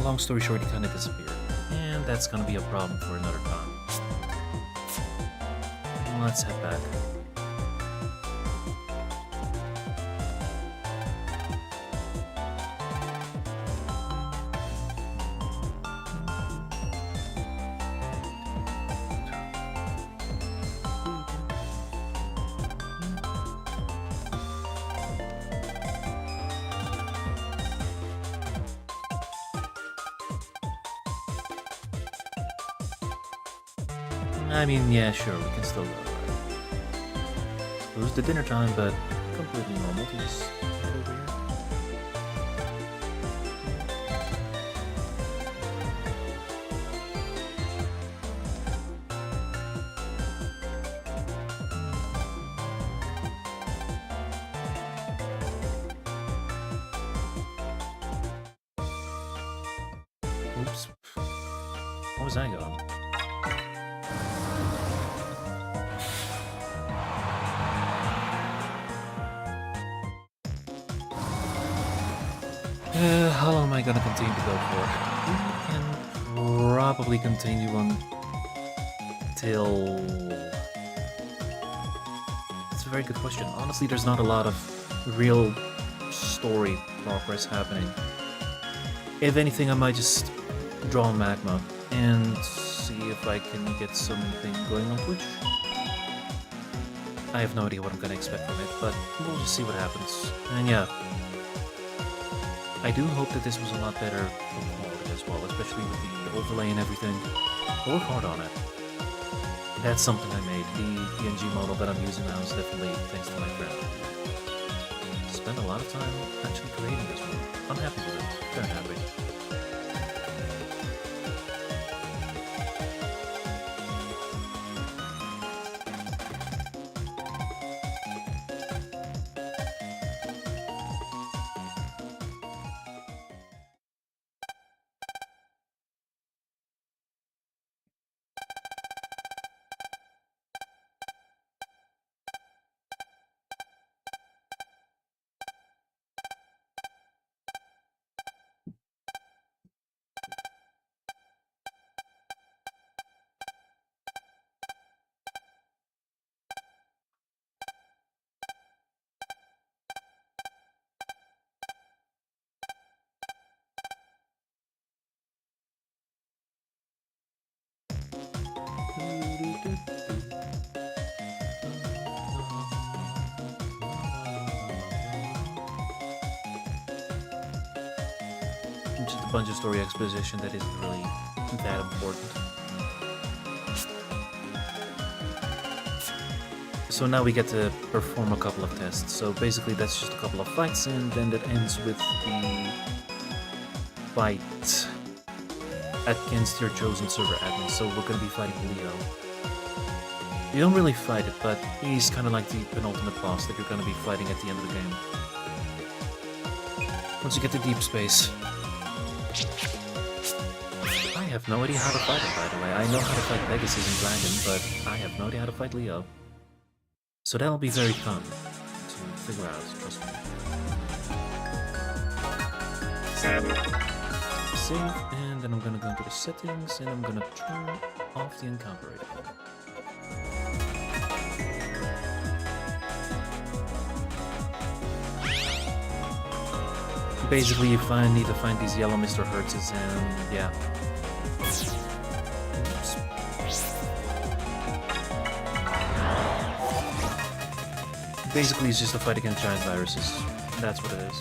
Long story short, he kind of disappeared, and that's gonna be a problem for another time. Let's head back. I mean, yeah, sure, we can still go. It was the dinner time, but completely normal to just head over here. Oops. What was that going? How long am I gonna continue to go for? We can probably continue until... It's a very good question. Honestly, there's not a lot of real story progress happening. If anything, I might just draw magma and see if I can get something going on Twitch. I have no idea what I'm gonna expect from it, but we'll just see what happens. And yeah, I do hope that this was a lot better quality as well, especially with the overlay and everything. I work hard on it. That's something I made. The PNG model that I'm using now is definitely thanks to my friend. Spent a lot of time actually creating this one. I'm happy with it. Very happy. Just a bunch of story exposition that isn't really that important. So now we get to perform a couple of tests. So basically that's just a couple of fights and then that ends with the fight against your chosen server admin. So we're gonna be fighting Leo. You don't really fight it, but he's kind of like the penultimate boss that you're gonna be fighting at the end of the game. Once you get to deep space. I have no idea how to fight him, by the way. I know how to fight Pegasus and Dragon, but I have no idea how to fight Leo. So that'll be very fun to figure out, trust me. Save, and then I'm gonna go into the settings, and I'm gonna turn off the encounter rating. Basically, you need to find these yellow Mr. Hertzes, and yeah. Oops. Basically, it's just a fight against giant viruses. That's what it is.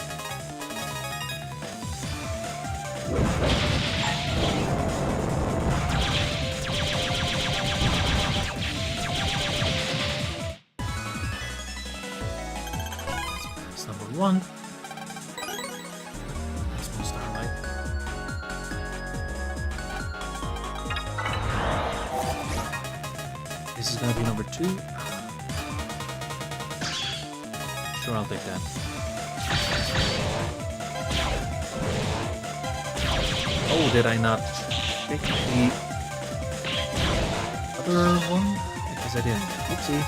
That's number one. This is gonna be number 2. Sure, I'll take that. Oh, did I not pick the other one? Because I didn't. Oopsie.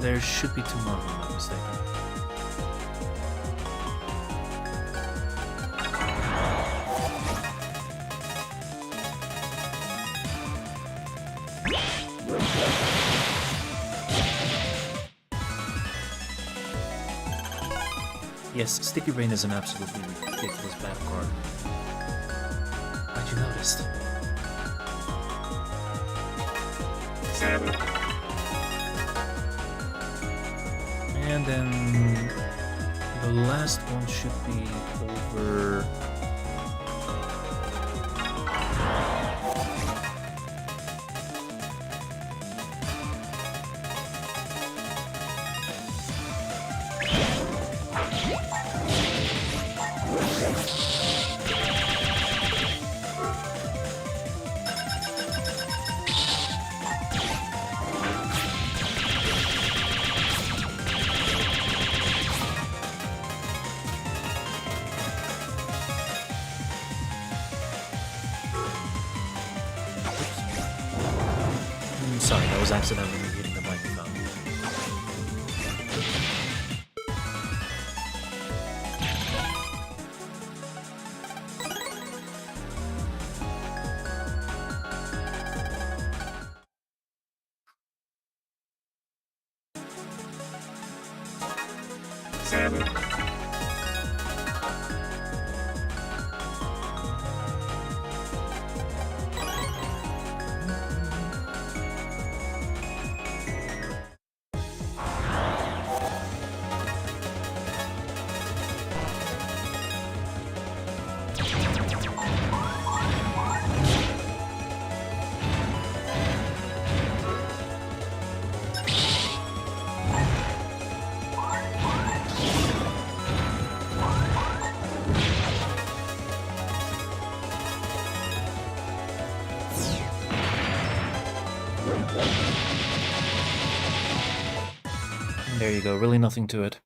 There should be 2 more, if I'm not mistaken. Yes, Sticky Rain is an absolutely ridiculous battle card. actually noticed. And then the last one should be over. Sorry, that was accidentally hitting the microphone. There you go, really nothing to it.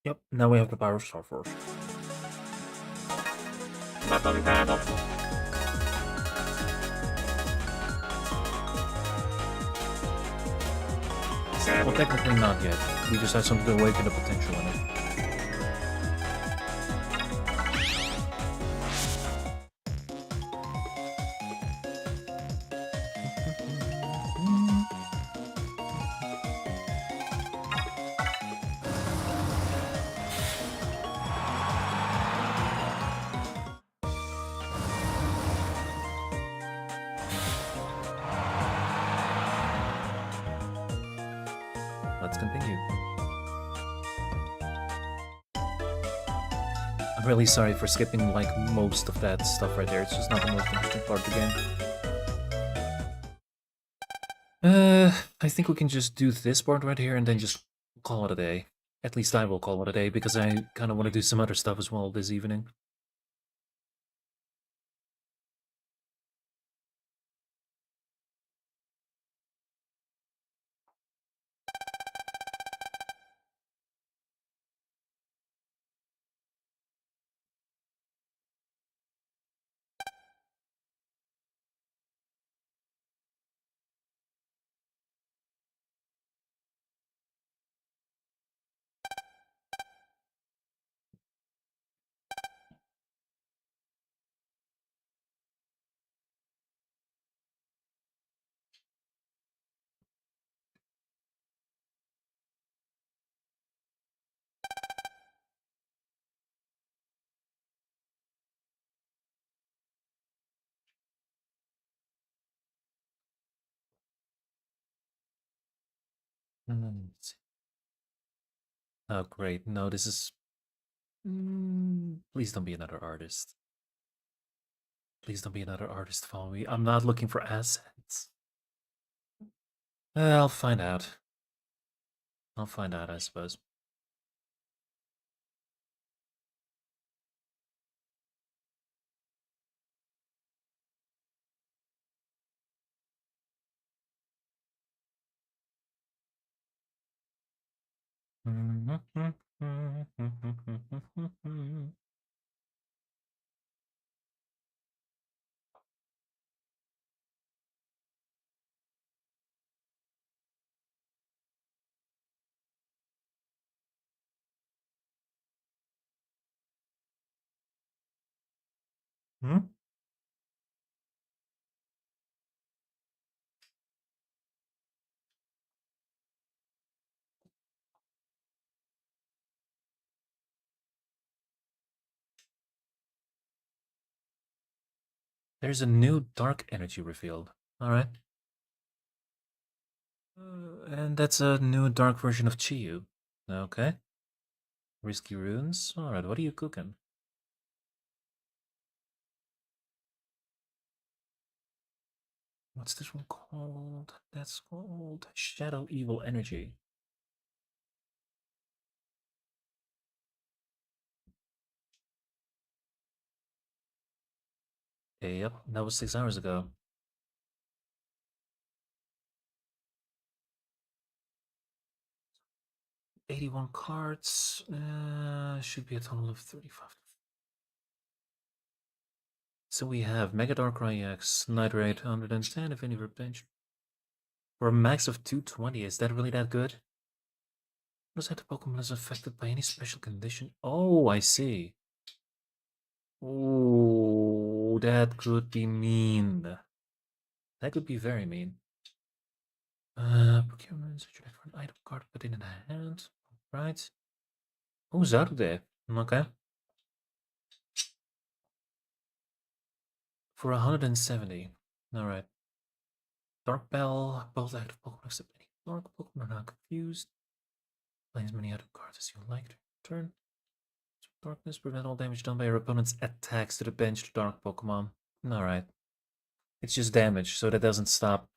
Yep, now we have the power of Star Force. Well, technically not yet. We just have something to awaken the potential in it. Let's continue. I'm really sorry for skipping like most of that stuff right there. It's just not the most interesting part of the game. I think we can just do this part right here and then just call it a day. At least I will call it a day because I kind of want to do some other stuff as well this evening. Let's see. Oh, great. No, this is... Please don't be another artist. Please don't be another artist, follow me. I'm not looking for assets. I'll find out. I'll find out, I suppose. Hmm? There's a new dark energy revealed. Alright. And that's a new dark version of Chiyu. Okay. Risky runes. Alright, what are you cooking? What's this one called? That's called Shadow Evil Energy. Yep, that was 6 hours ago. 81 cards. Should be a total of 35. So we have Mega Darkrai X, Night Raid, 110, if any bench. For a max of 220, is that really that good? Does that Pokemon is affected by any special condition? Oh, I see. Oh, that could be mean. That could be very mean. Procurement, search for an item card, put it in the hand. Right. Oh, Zarude. Okay. For 170. Alright. Dark Bell, both active Pokemon except any dark Pokemon are not confused. Play as many item cards as you like to turn. Darkness, prevent all damage done by your opponent's attacks to the benched dark Pokemon. Alright. It's just damage, so that doesn't stop.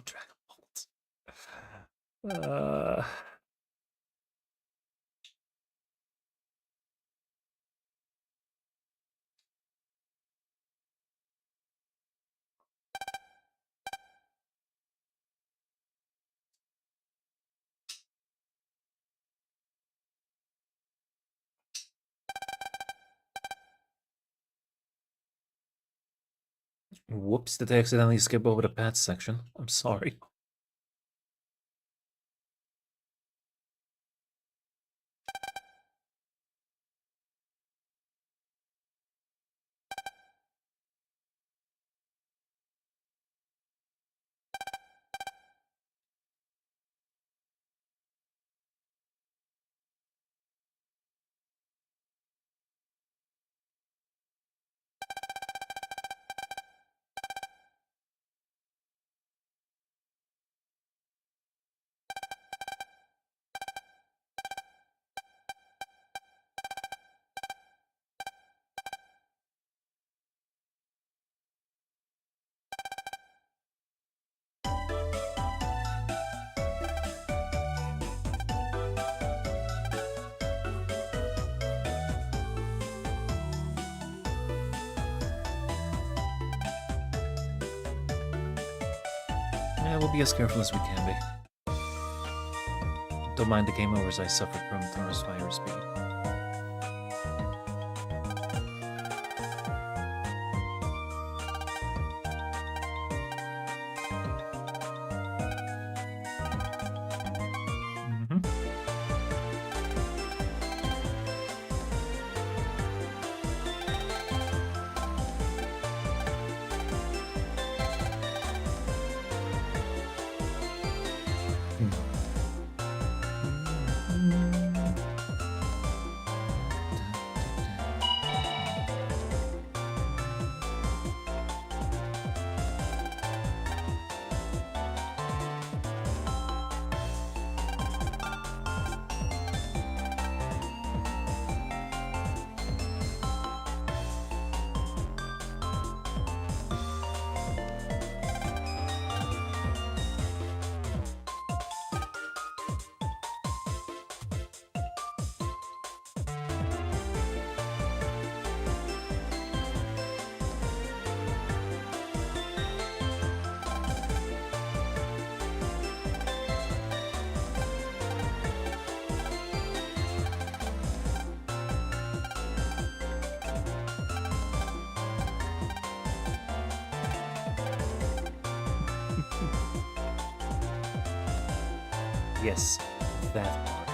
Dragon Bolt. Whoops, did I accidentally skip over the pets section? I'm sorry. Yeah, we'll be as careful as we can be. Don't mind the game overs I suffered from Thanos Fire Speed. Mm-hmm. Yes, that part.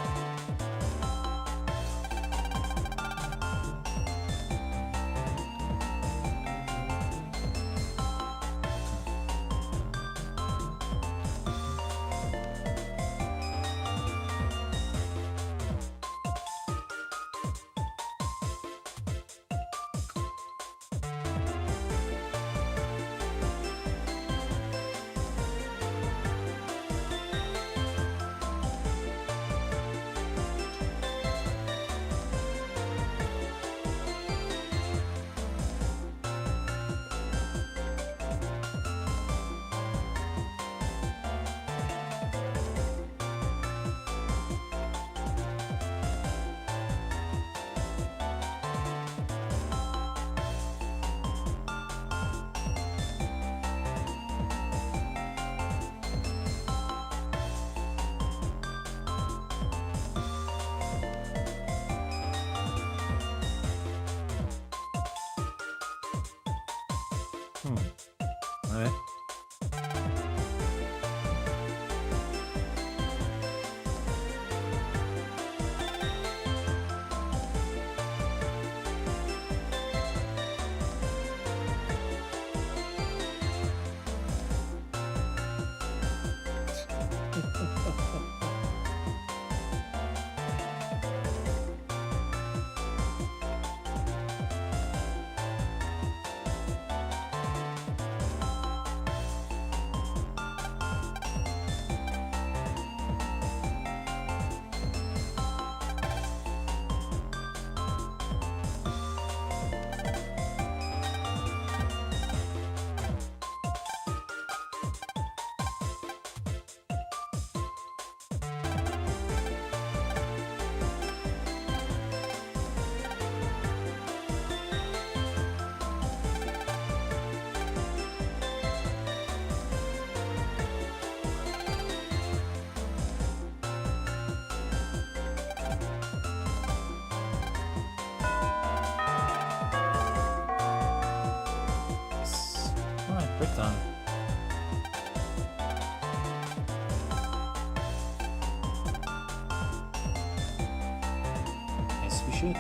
Alright, break time. Yes, we should.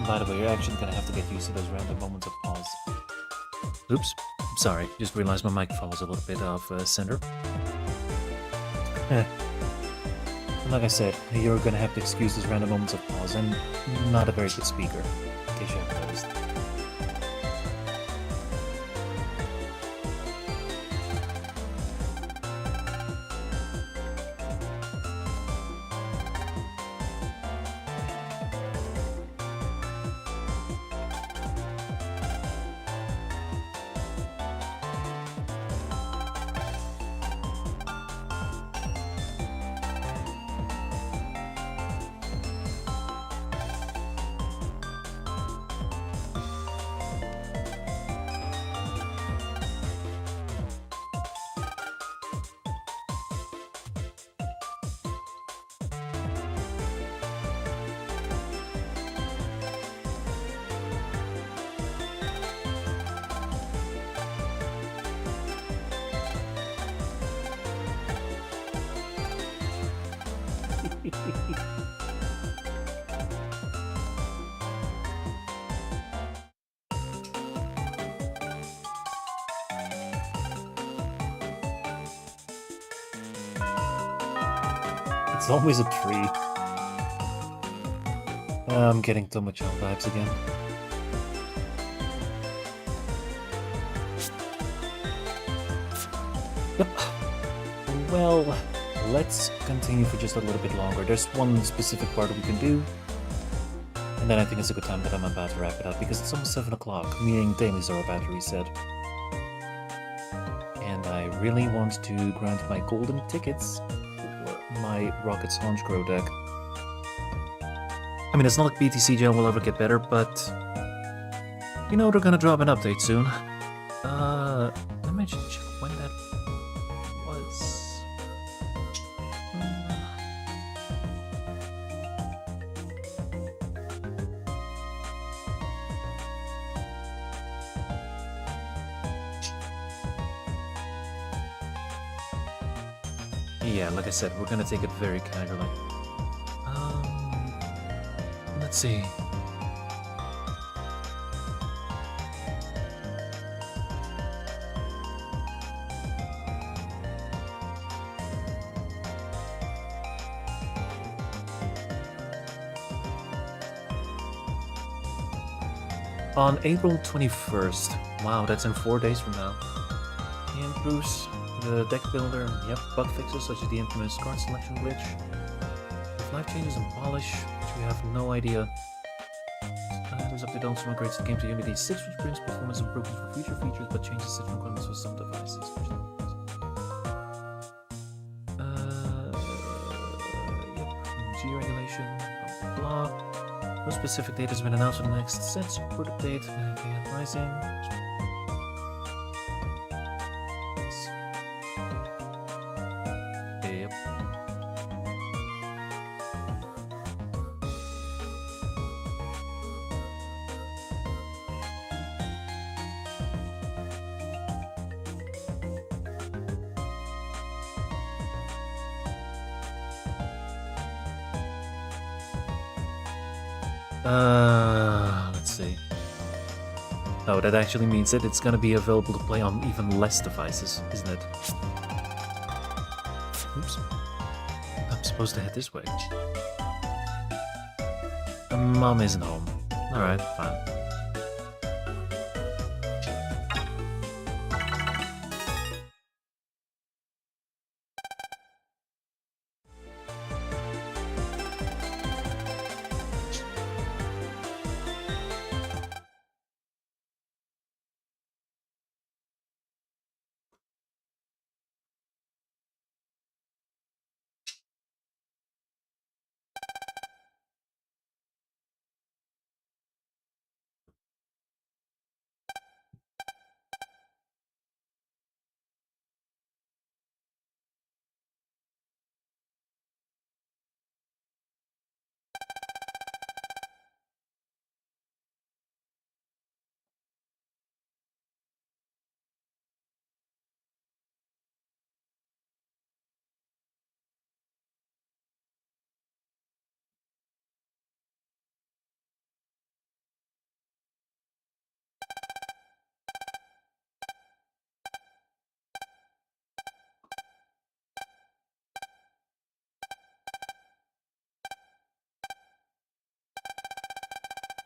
By the way, you're actually gonna have to get used to those random moments of pause. Oops, sorry, just realized my microphone was a little bit off center. Like I said, you're gonna have to excuse those random moments of pause. I'm not a very good speaker, in case you haven't noticed. It's always a tree. I'm getting too much hell vibes again. Yep. Well, let's continue for just a little bit longer. There's one specific part we can do, and then I think it's a good time that I'm about to wrap it up, because it's almost 7 o'clock, meaning dailies are about to reset. And I really want to grant my golden tickets for my Rocket's Honchcrow deck. I mean, it's not like BTC Gel will ever get better, but you know they're gonna drop an update soon. Let me just check when that was. Yeah, like I said, we're gonna take it very casually. Let's see. On April 21st. Wow, that's in 4 days from now. He improves the deck builder. Yep, bug fixes such as the infamous card selection glitch. If life changes and polish, which You have no idea. There's update also migrates the game to Unity 6, which brings performance improvements for future features, but changes system requirements for some devices. Yep. G-regulation, blah, blah. No specific date has been announced for the next set support update. Okay, pricing. Yep. Let's see. Oh, that actually means that it's gonna be available to play on even less devices, isn't it? Oops. I'm supposed to head this way. Mom isn't home. Alright, fine.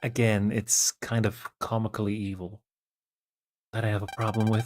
Again, it's kind of comically evil that I have a problem with.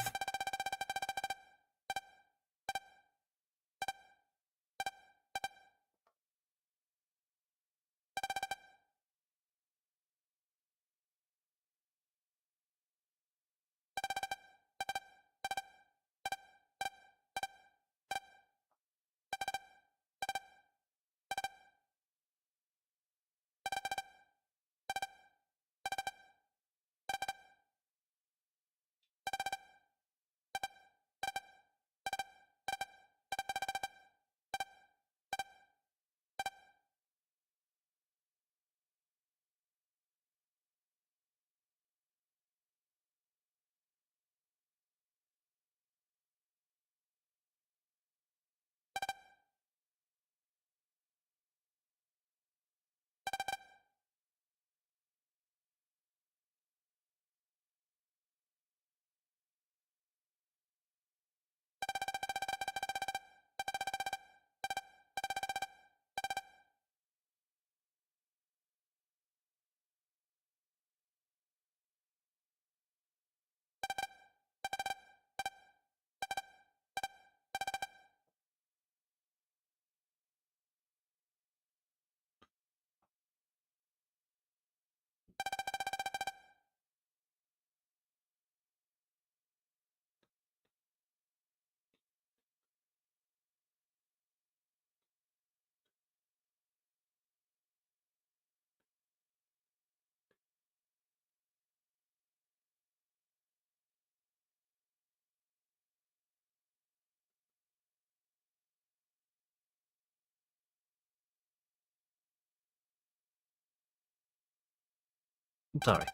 I'm sorry.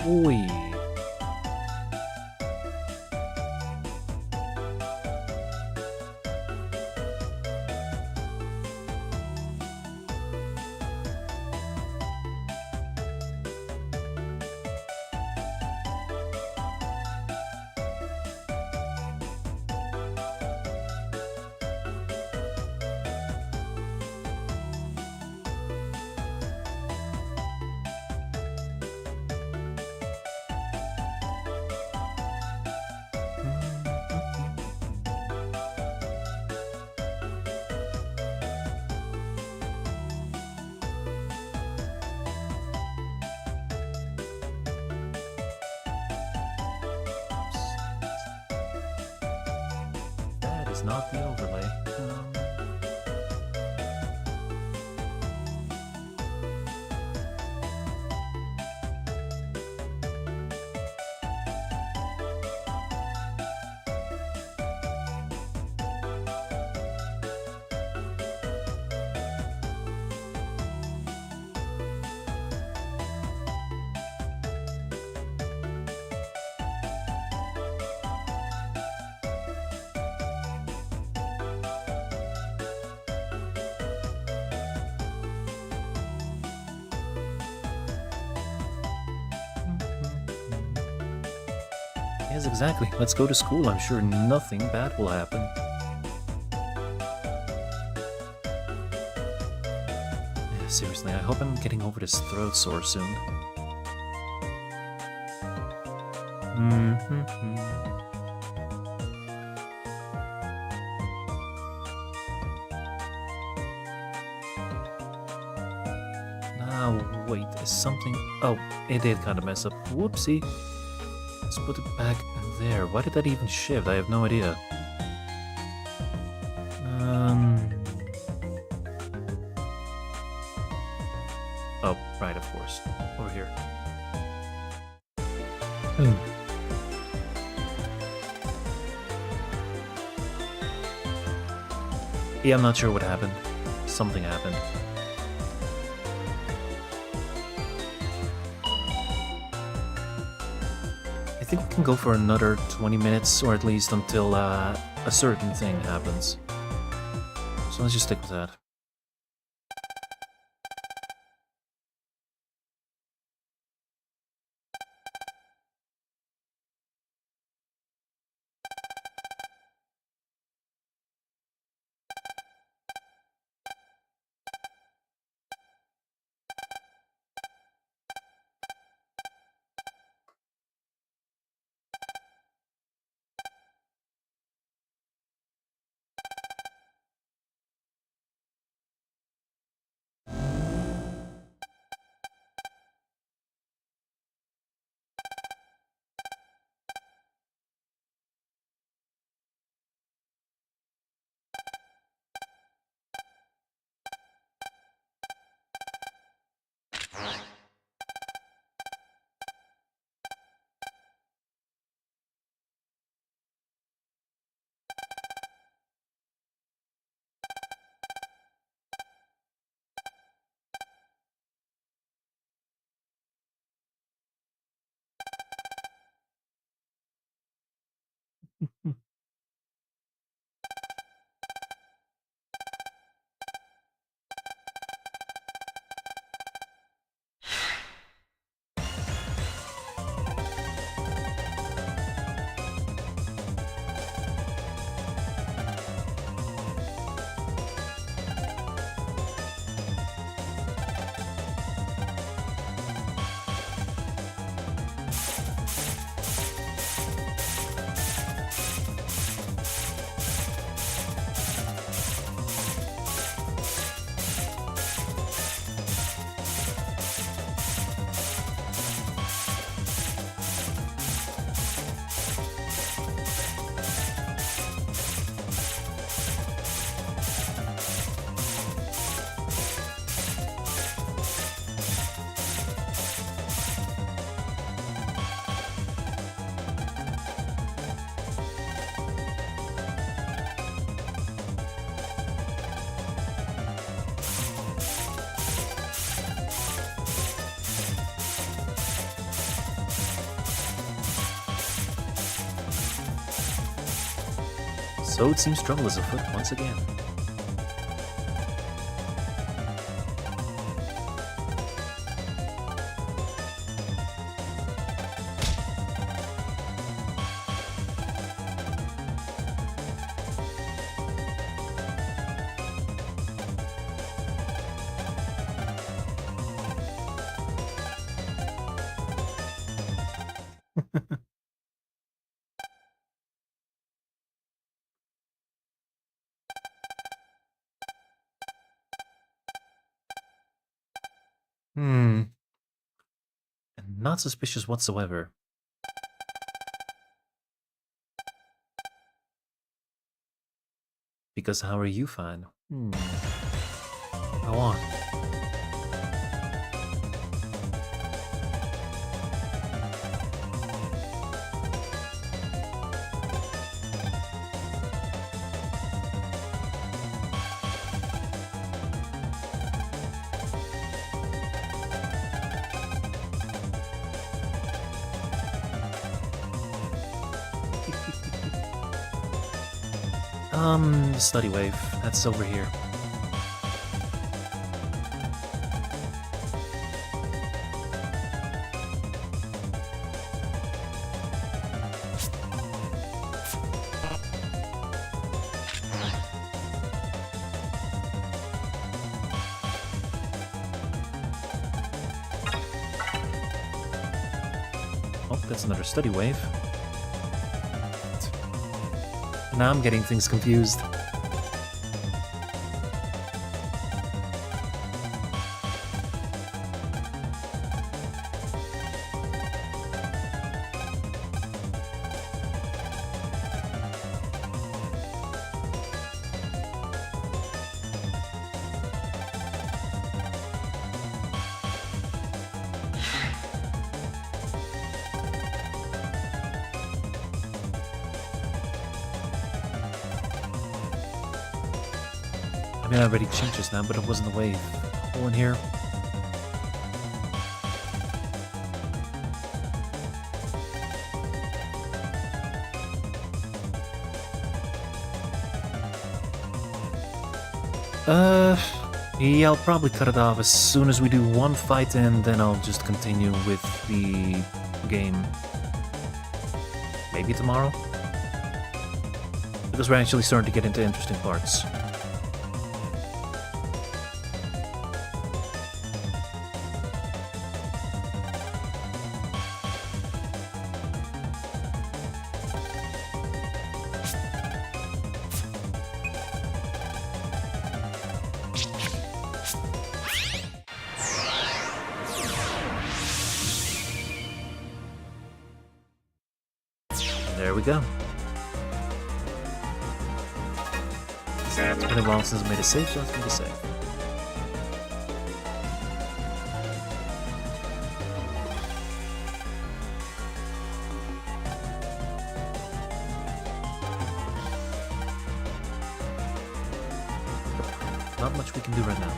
Oi. That is not the overlay. Yes, exactly. Let's go to school. I'm sure nothing bad will happen. Yeah, seriously, I hope I'm getting over this throat sore soon. Now, wait, is something... Oh, it did kind of mess up. Whoopsie. Let's put it back there. Why did that even shift? I have no idea. Oh, right, of course. Over here. Yeah, I'm not sure what happened. Something happened. I think we can go for another 20 minutes, or at least until a certain thing happens. So let's just stick with that. So it seems trouble is afoot once again. And not suspicious whatsoever. Because how are you fine? Go on. The study wave. That's over here. Oh, that's another study wave. Now I'm getting things confused. I mean, I already changed this now, but it wasn't the wave. Hole in here. Yeah, I'll probably cut it off as soon as we do one fight and then I'll just continue with the game. Maybe tomorrow? Because we're actually starting to get into interesting parts. There we go. It's been a while since I made a save, so let's make a save. Not much we can do right now.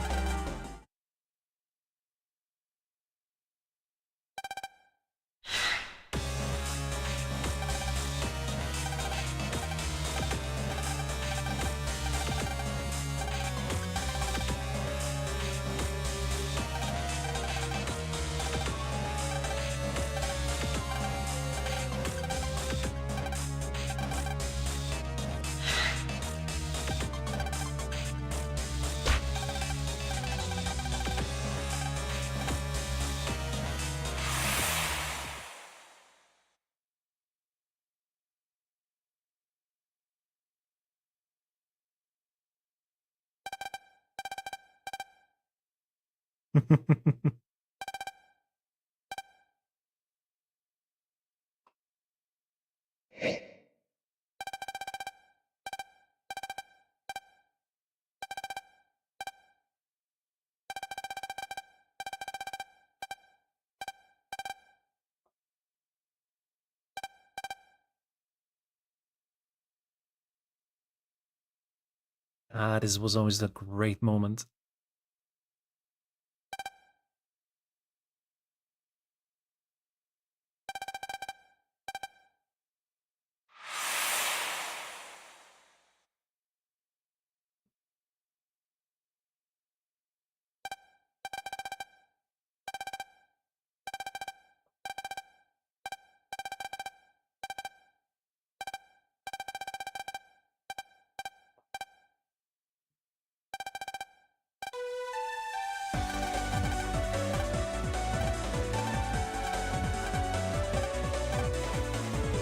This was always a great moment.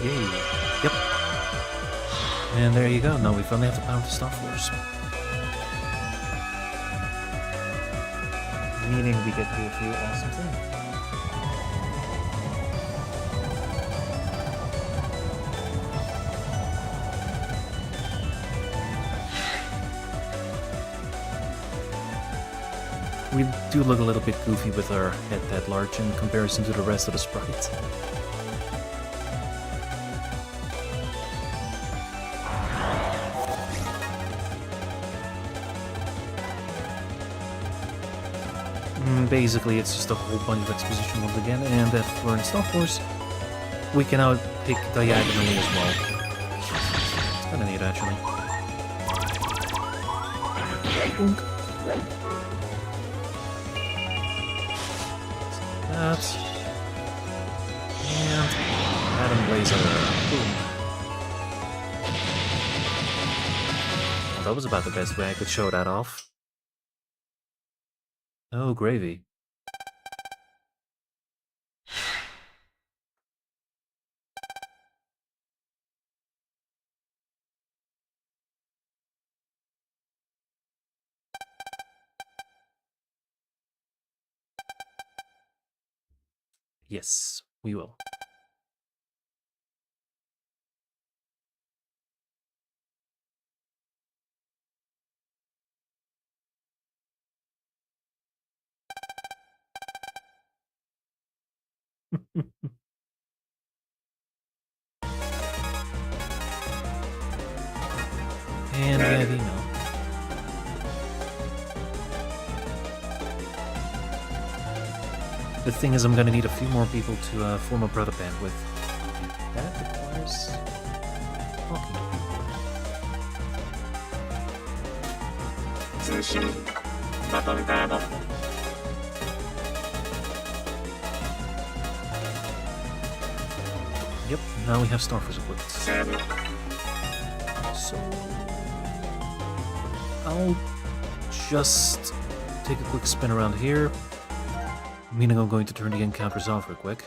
Yay. Yep. And there you go. Now we finally have the power of the Star Force. Meaning we get to do a few awesome things. We do look a little bit goofy with our head that large in comparison to the rest of the sprites. Basically, it's just a whole bunch of exposition once again, and that for in Star Force, we can now pick diagonally as well. It's kinda neat, actually. Boom. That. And Atom Blazer. Boom. Well, that was about the best way I could show that off. Oh, gravy. Yes, we will. And we have email. The thing is, I'm gonna need a few more people to form a brother band with. That requires talking to people. Yep, now we have Starforce equipped. So I'll just take a quick spin around here, meaning I'm going to turn the encounters off real quick.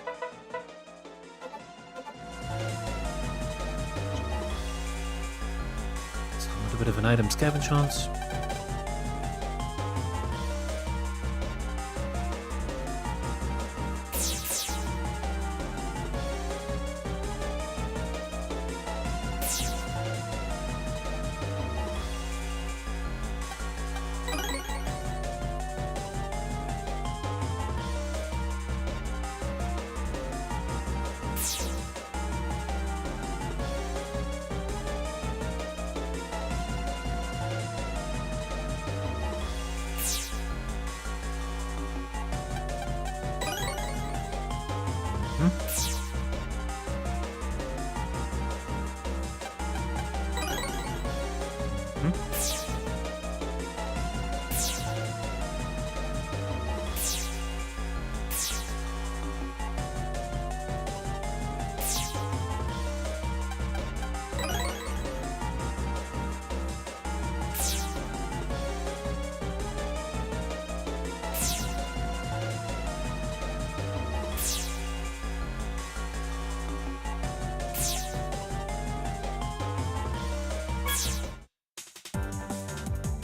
So a little bit of an item scavenge hunt.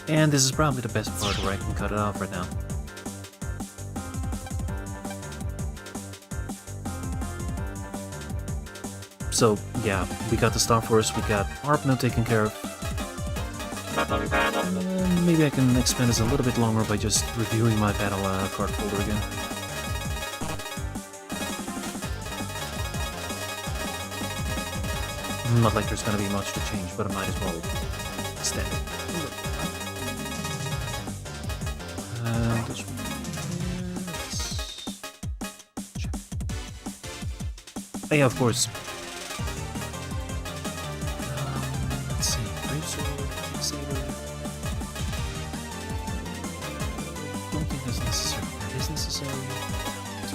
And this is probably the best part where I can cut it off right now. So, yeah, we got the Star Force, we got Harping taken care of. Maybe I can expand this a little bit longer by just reviewing my battle card folder again. Not like there's gonna be much to change, but I might as well extend it. This one here. Oh, yeah, of course. Let's see. Brave Sword, Saber. Don't think that's necessary. That is necessary. 2.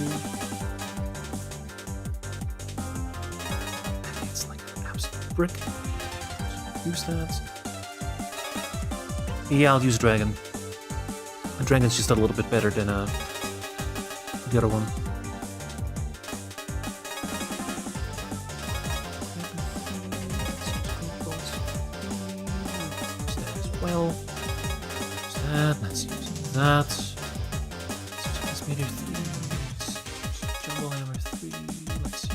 It's like an absolute brick. Use that. Yeah, I'll use Dragon. Dragon's just a little bit better than the other one. scale. Use that. Let's use that. Let's use meter 3. Let's use jumbo hammer 3. Let's use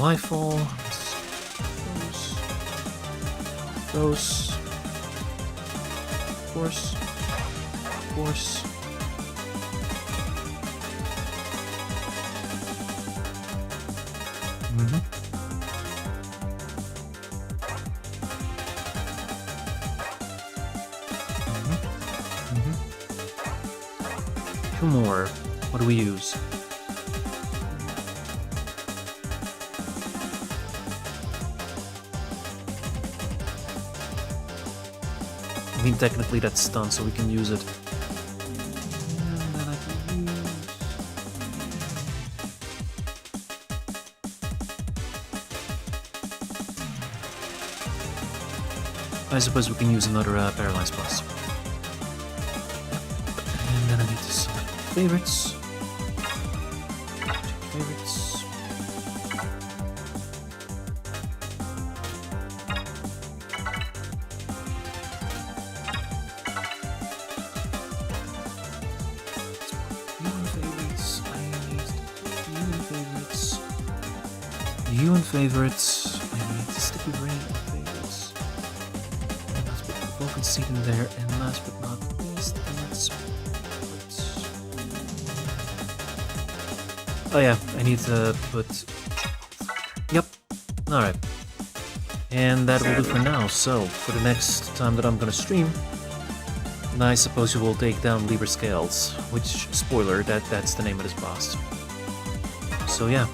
rifle. Let's use those. Of course. Of course. Two more. What do we use? I mean, technically that's done, so we can use it. And then I can use... I suppose we can use another Paralyzed Plus. And then I need to select favorites. Favorites. You and favorites. I need to sticky brain and favorites. And let's put the Vulcan seed in there. And last but not least, let's put... Oh yeah, I need to put... Yep. Alright. And that will do for now. So, for the next time that I'm gonna stream, I suppose you will take down Liber Scales. Which, spoiler, that's the name of this boss. So yeah.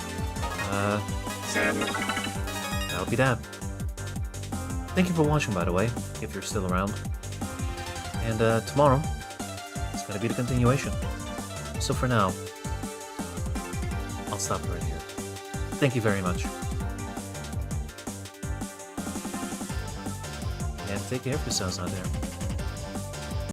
That'll be that. Thank you for watching, by the way, if you're still around. And tomorrow, it's gonna be the continuation. So for now, I'll stop right here. Thank you very much. And take care of yourselves out there.